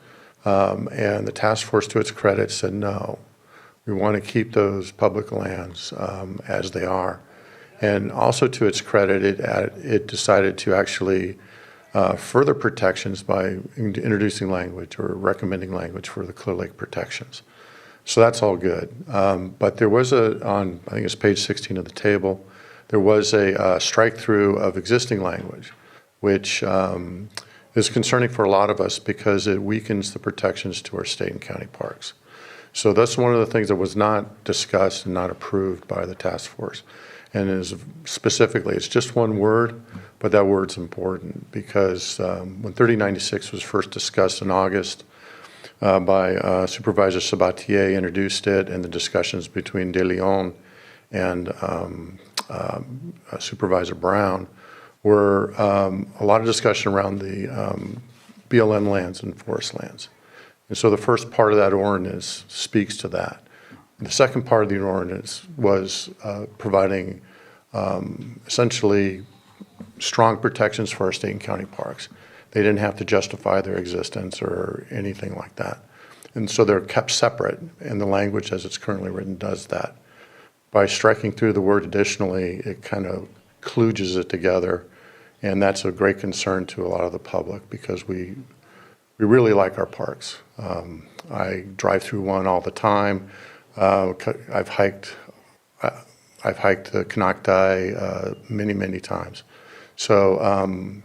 And the task force, to its credit, said no. We want to keep those public lands as they are. And also to its credit, it decided to actually further protections by introducing language or recommending language for the Clear Lake protections. So that's all good. But there was on, I think it's page 16 of the table, there was a strike through of existing language, which is concerning for a lot of us because it weakens the protections to our state and county parks. So that's one of the things that was not discussed and not approved by the task force. And is specifically, it's just one word, but that word's important because when 3096 was first discussed in August by Supervisor Sabatier, introduced it, and the discussions between De Leon and Supervisor Brown were a lot of discussion around the BLM lands and forest lands. And so the first part of that ordinance speaks to that. And the second part of the ordinance was providing essentially strong protections for our state and county parks. They didn't have to justify their existence or anything like that. And so they're kept separate, and the language as it's currently written does that. By striking through the word additionally, it kind of kludges it together, and that's a great concern to a lot of the public because we really like our parks. I drive through one all the time. I've hiked the Konocti many times. So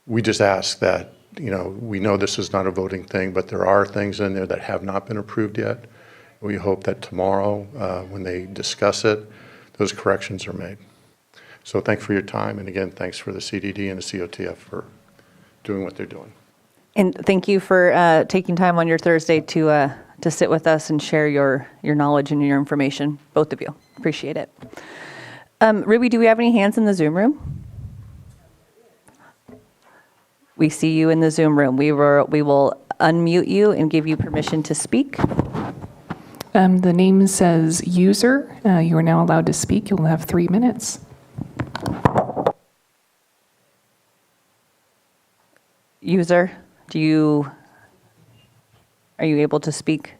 we just ask that, we know this is not a voting thing, but there are things in there that have not been approved yet. We hope that tomorrow, when they discuss it, those corrections are made. So thanks for your time, and again, thanks for the CDD and the COTF for doing what they're doing. And thank you for taking time on your Thursday to sit with us and share your knowledge and your information, both of you. Appreciate it. Ruby, do we have any hands in the Zoom room? We see you in the Zoom room. We will unmute you and give you permission to speak. The name says user. You are now allowed to speak. You'll have 3 minutes. User, are you able to speak?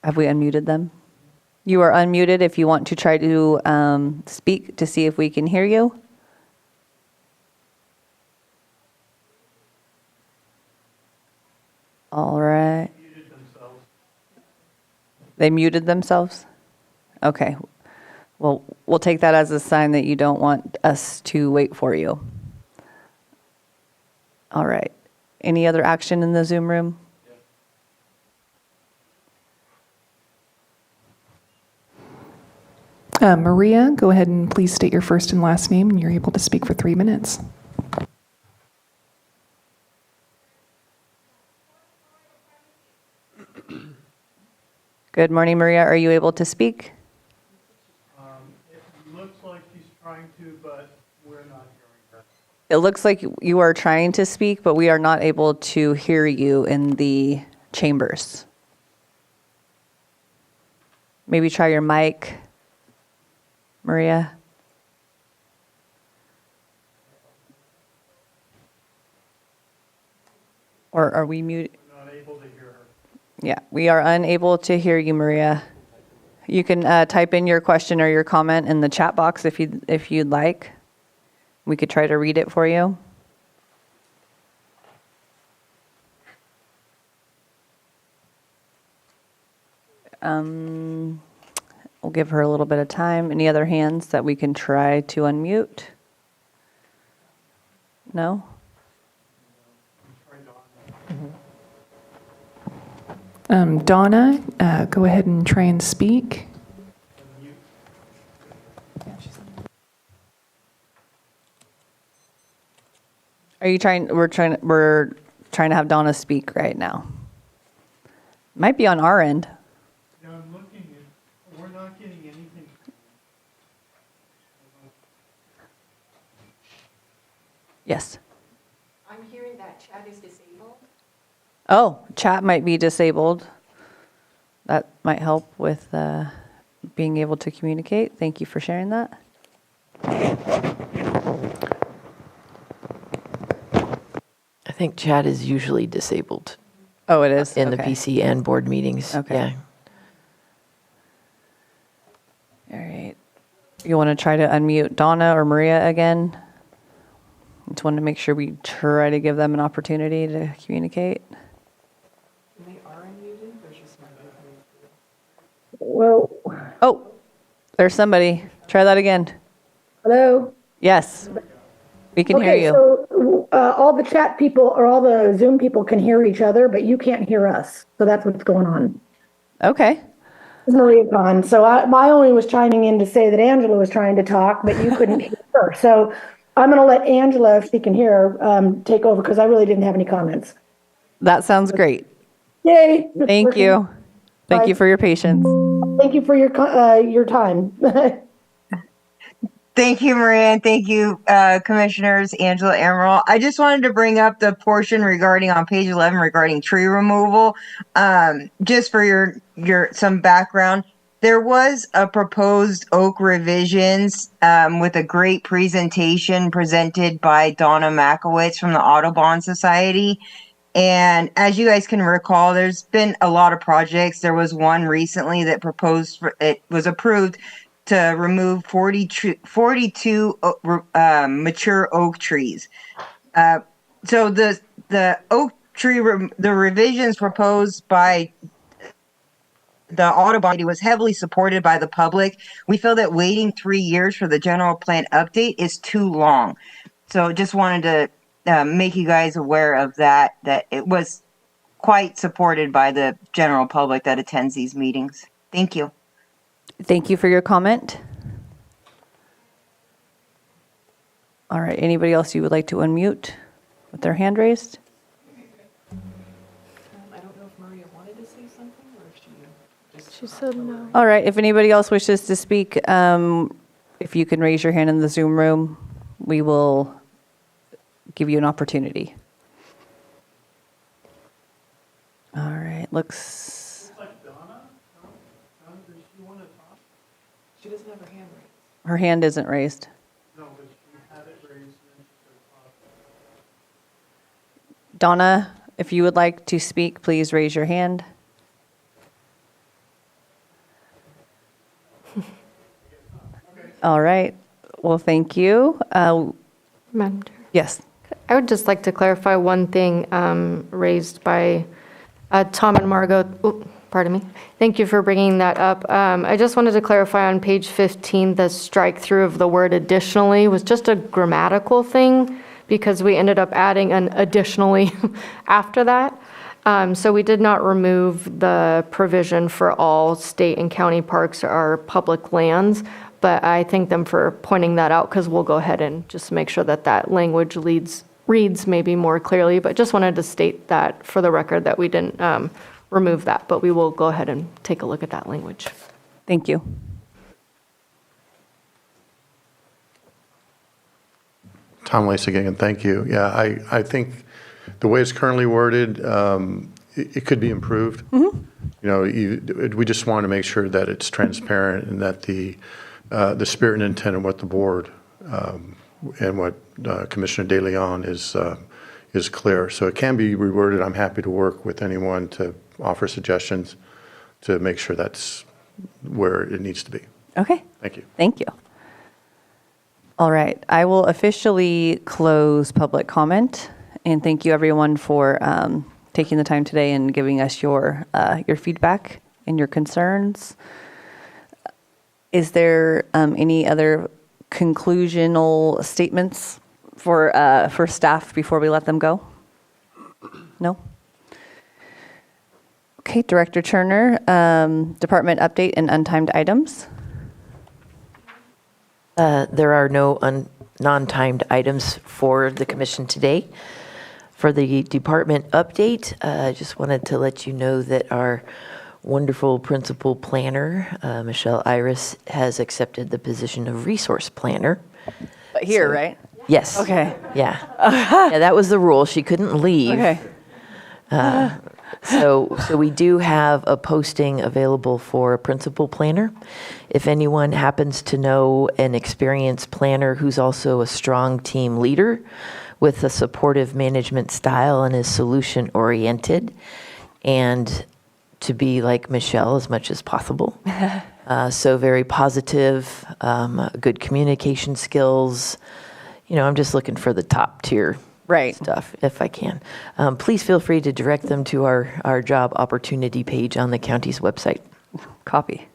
Have we unmuted them? You are unmuted if you want to try to speak to see if we can hear you. All right. They muted themselves? Okay. Well, we'll take that as a sign that you don't want us to wait for you. All right. Any other action in the Zoom room? Maria, go ahead and please state your first and last name, and you're able to speak for 3 minutes. Good morning, Maria. Are you able to speak? It looks like he's trying to, but we're not hearing her. It looks like you are trying to speak, but we are not able to hear you in the chambers. Maybe try your mic, Maria. Or are we muted? We're not able to hear her. Yeah, we are unable to hear you, Maria. You can type in your question or your comment in the chat box if you'd like. We could try to read it for you. We'll give her a little bit of time. Any other hands that we can try to unmute? No? Donna, go ahead and try and speak. We're trying to have Donna speak right now. Might be on our end. Yeah, I'm looking at, we're not getting anything. Yes. I'm hearing that chat is disabled. Oh, chat might be disabled. That might help with being able to communicate. Thank you for sharing that. I think chat is usually disabled Oh, it is? in the Okay. PC and board meetings. Okay. Yeah. All right. You want to try to unmute Donna or Maria again? Just want to make sure we try to give them an opportunity to communicate. Well, Oh, there's somebody. Try that again. hello? Yes, we can hear Okay, you. so all the chat people or all the Zoom people can hear each other, but you can't hear us. So that's what's going on. Okay. This is Maria Khan. So I only was chiming in to say that Angela was trying to talk, but you couldn't hear her. So I'm going to let Angela, if she can hear, take over because I really didn't have any comments. That sounds great. Yay. it's Thank working. you. Thank you Bye. for your patience. Thank you for your time. Thank you, Maria, and thank you, Commissioners Angela Emerald. I just wanted to bring up the portion regarding on page 11 regarding tree removal. Just for your some background, there was a proposed oak revisions with a great presentation presented by Donna Makowitz from the Audubon Society. And as you guys can recall, there's been a lot of projects. There was one recently that it was approved to remove 42 mature oak trees. So the oak tree, the revisions proposed by the Audubon was heavily supported by the public. We feel that waiting 3 years for the general plan update is too long. So just wanted to make you guys aware of that it was quite supported by the general public that attends these meetings. Thank you. Thank you for your comment. All right, anybody else you would like to unmute with their hand raised? I don't know if Maria wanted to say something or if she just... She said no. All right, if anybody else wishes to speak, if you can raise your hand in the Zoom room, we will give you an opportunity. All right, looks, Like Donna? Donna, does she want to talk? She doesn't have her hand raised. her hand isn't raised. No, but she had it raised and then she started talking. Donna, if you would like to speak, please raise your hand. All right, well, thank you. Madam Chair. Yes. I would just like to clarify one thing raised by Tom and Margot. Oop, pardon me. Thank you for bringing that up. I just wanted to clarify on page 15, the strike through of the word additionally was just a grammatical thing because we ended up adding an additionally after that. So we did not remove the provision for all state and county parks or public lands, But I thank them for pointing that out because we'll go ahead and just make sure that that language reads maybe more clearly. But just wanted to state that for the record that we didn't remove that, but we will go ahead and take a look at that language. Thank you. Tom Lace again, thank you. Yeah, I think the way it's currently worded, it could be improved. You know, we just want to make sure that it's transparent and that the spirit and intent of what the board and what Commissioner De Leon is clear. So it can be reworded. I'm happy to work with anyone to offer suggestions to make sure that's where it needs to be. Okay. Thank you. Thank you. All right. I will officially close public comment, and thank you everyone for taking the time today and giving us your feedback and your concerns. Is there any other conclusional statements for staff before we let them go? No? Okay, Director Turner, department update and untimed items. There are no non-timed items for the commission today. For the department update, I just wanted to let you know that our wonderful principal planner, Michelle Iris, has accepted the position of resource planner. But here, right? Yes. Okay. Yeah. Yeah, that was the rule. She couldn't leave. Okay. So we do have a posting available for a principal planner. If anyone happens to know an experienced planner who's also a strong team leader with a supportive management style and is solution-oriented, and to be like Michelle as much as possible. So very positive, good communication skills. You know, I'm just looking for the top tier stuff if I can. Please feel free to direct them to our job opportunity page on the county's website. Copy.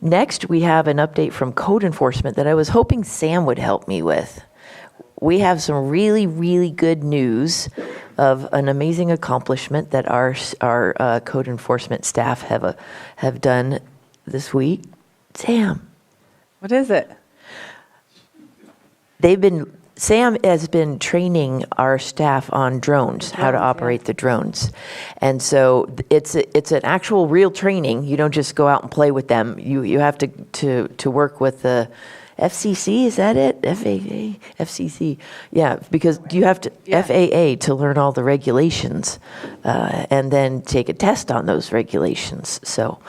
Next, we have an update from code enforcement that I was hoping Sam would help me with. We have some really, really good news of an amazing accomplishment that our code enforcement staff have done this week. Sam. What is it? Sam has been training our staff on drones, how to operate the drones. And so it's an actual real training. You don't just go out and play with them. You have to work with the FCC, is that it? FAA? FCC. Yeah, because you have to, FAA, to learn all the regulations and then take a test on those regulations. So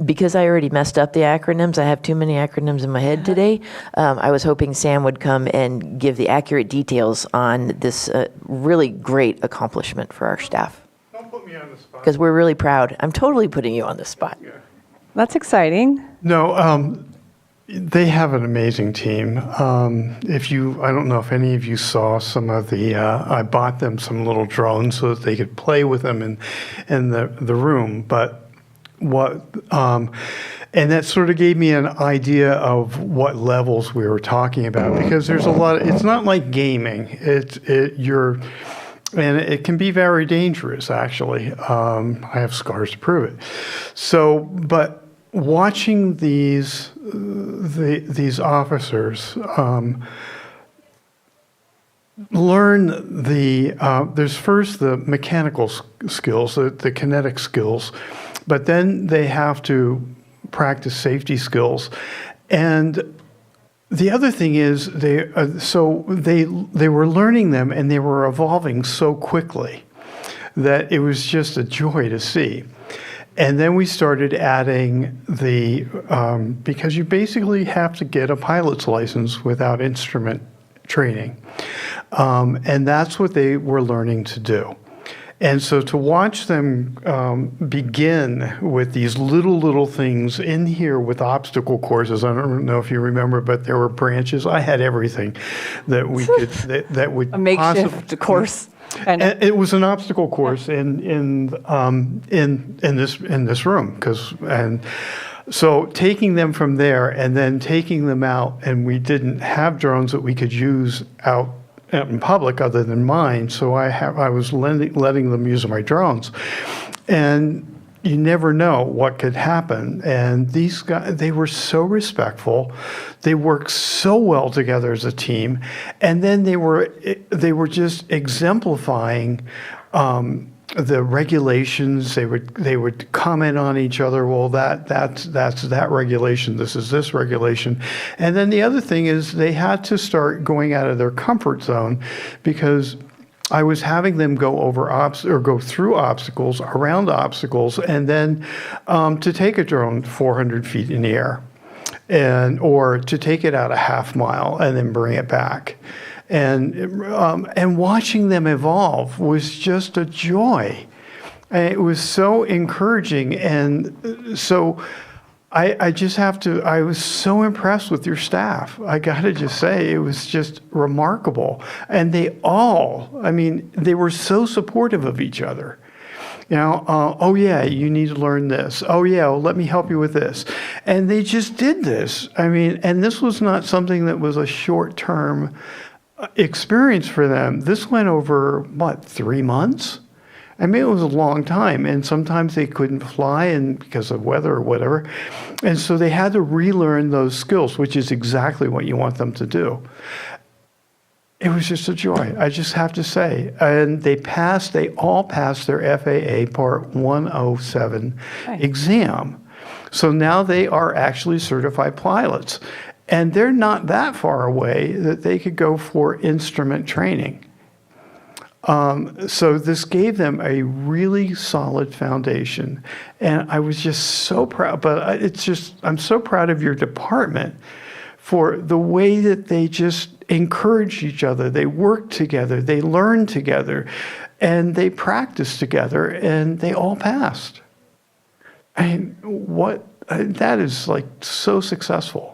because I already messed up the acronyms, I have too many acronyms in my head today, I was hoping Sam would come and give the accurate details on this really great accomplishment for our staff. Don't put me on the spot. Because we're really proud. I'm totally putting you on the spot. That's exciting. No, they have an amazing team. I don't know if any of you saw some of I bought them some little drones so that they could play with them in the room. But and that sort of gave me an idea of what levels we were talking about, because there's a lot. It's not like gaming. And it can be very dangerous, actually. I have scars to prove it. So, but watching these officers learn there's first the mechanical skills, the kinetic skills, but then they have to practice safety skills. And the other thing is they were learning them, and they were evolving so quickly that it was just a joy to see. And then we started adding because you basically have to get a pilot's license without instrument training. And that's what they were learning to do. And so to watch them begin with these little things in here with obstacle courses, I don't know if you remember, but there were branches. I had everything that we could, that would a makeshift course. And it was an obstacle course in this room, so taking them from there and then taking them out, and we didn't have drones that we could use out in public other than mine, so I was letting them use my drones, and you never know what could happen. And these guys, they were so respectful. They worked so well together as a team. And then they were just exemplifying the regulations. They would comment on each other. Well, that's that regulation. This is this regulation. And then the other thing is they had to start going out of their comfort zone, because I was having them go over go through obstacles, around obstacles, and then to take a drone 400 feet in the air, or to take it out a half mile and then bring it back. And watching them evolve was just a joy. And it was so encouraging. And so I just have to, I was so impressed with your staff. I got to just say, it was just remarkable. And they were so supportive of each other. Oh yeah, you need to learn this. Oh yeah, well, let me help you with this. And they just did this. And this was not something that was a short-term experience for them. This went over, 3 months? It was a long time, and sometimes they couldn't fly because of weather or whatever. And so they had to relearn those skills, which is exactly what you want them to do. It was just a joy, I just have to say. And they all passed their FAA Part 107 exam. So now they are actually certified pilots. And they're not that far away that they could go for instrument training. So this gave them a really solid foundation. And I was just so proud, I'm so proud of your department for the way that they just encouraged each other. They worked together, they learned together, and they practiced together, and they all passed. That is so successful.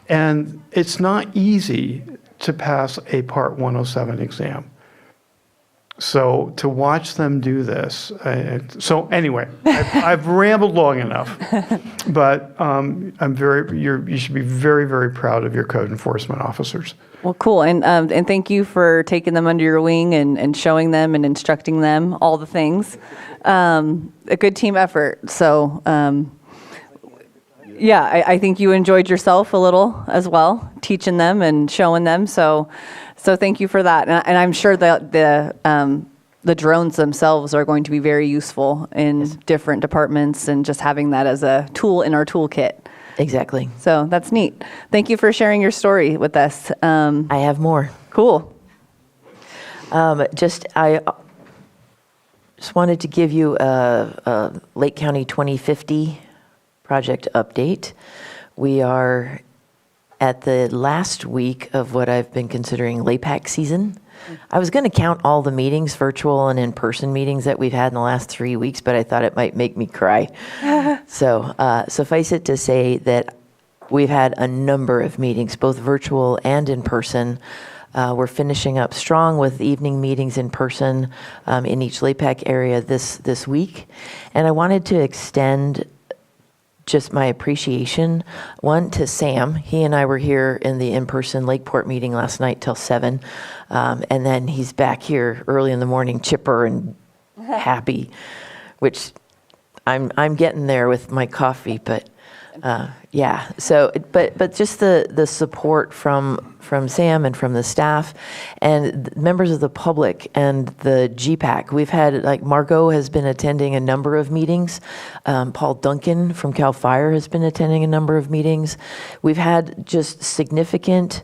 And it's not easy to pass a Part 107 exam. So to watch them do this, anyway, I've rambled long enough, but you should be very, very proud of your code enforcement officers. Well, cool. And thank you for taking them under your wing and showing them and instructing them all the things. A good team effort. So, yeah, I think you enjoyed yourself a little as well, teaching them and showing them. So thank you for that. And I'm sure that the drones themselves are going to be very useful in different departments, and just having that as a tool in our toolkit. Exactly. So that's neat. Thank you for sharing your story with us. I have more. Cool. I just wanted to give you a Lake County 2050 project update. We are at the last week of what I've been considering LAPAC season. I was going to count all the meetings, virtual and in-person meetings that we've had in the last 3 weeks, but I thought it might make me cry. So suffice it to say that we've had a number of meetings, both virtual and in person. We're finishing up strong with evening meetings in person in each LAPAC area this week. And I wanted to extend just my appreciation, one, to Sam. He and I were here in the in-person Lakeport meeting last night till 7, and then he's back here early in the morning, chipper and happy, which I'm getting there with my coffee, but yeah. So, but just the support from Sam and from the staff and members of the public and the GPAC. We've had, Margot has been attending a number of meetings. Paul Duncan from CAL FIRE has been attending a number of meetings. We've had just significant,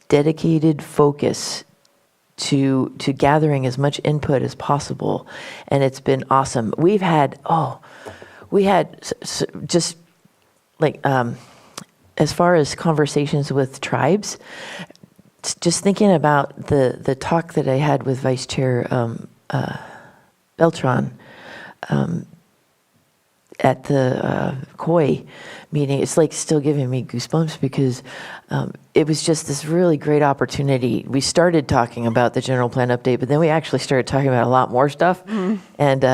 dedicated focus to gathering as much input as possible, and it's been awesome. We had just as far as conversations with tribes, just thinking about the talk that I had with Vice Chair Beltran at the COI meeting, it's still giving me goosebumps because it was just this really great opportunity. We started talking about the general plan update, but then we actually started talking about a lot more stuff. Mm-hmm. And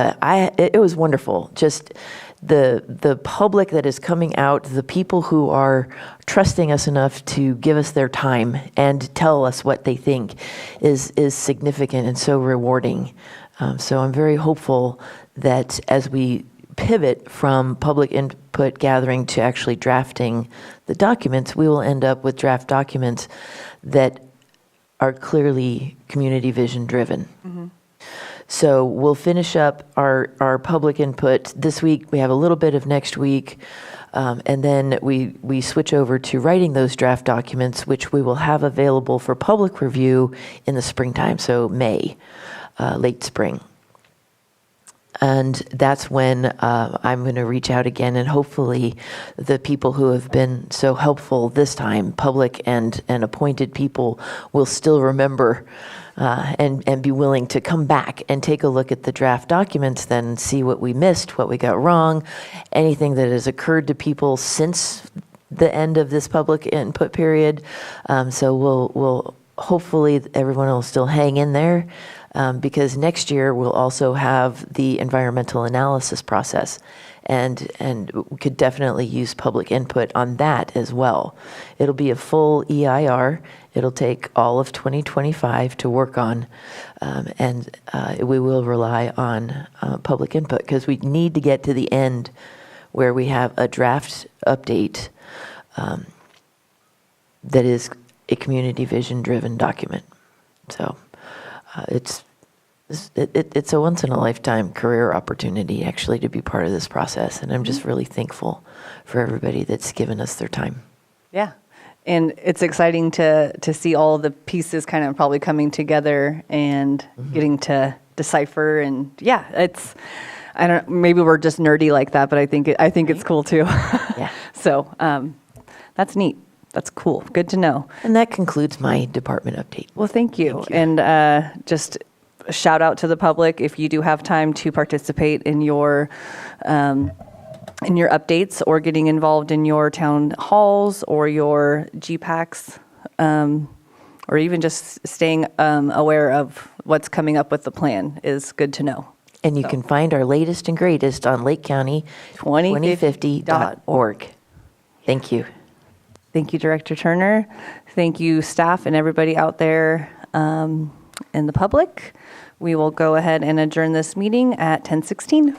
it was wonderful. Just the public that is coming out, the people who are trusting us enough to give us their time and tell us what they think is significant and so rewarding. So I'm very hopeful that as we pivot from public input gathering to actually drafting the documents, we will end up with draft documents that are clearly community vision driven. So we'll finish up our public input this week. We have a little bit of next week. And then we switch over to writing those draft documents, which we will have available for public review in the springtime, so May, late spring. And that's when I'm going to reach out again, and hopefully the people who have been so helpful this time, public and appointed people, will still remember and be willing to come back and take a look at the draft documents, then see what we missed, what we got wrong, anything that has occurred to people since the end of this public input period. So we'll hopefully everyone will still hang in there. Because next year we'll also have the environmental analysis process, and we could definitely use public input on that as well. It'll be a full EIR. It'll take all of 2025 to work on, and we will rely on public input because we need to get to the end where we have a draft update that is a community vision driven document. So. It's a once in a lifetime career opportunity actually to be part of this process, and I'm just really thankful for everybody that's given us their time. Yeah. And it's exciting to see all the pieces kind of probably coming together and getting to decipher. And yeah, I don't, maybe we're just nerdy like that, but I think it's cool too. Yeah. So that's neat. That's cool. Good to know. And that concludes my department update. Well, thank you. And just a shout out to the public, if you do have time to participate in your updates or getting involved in your town halls or your GPACs, or even just staying aware of what's coming up with the plan is good to know. And you can find our latest and greatest on lakecounty2050.org. Thank you. Thank you, Director Turner. Thank you, staff and everybody out there in the public. We will go ahead and adjourn this meeting at 10:16.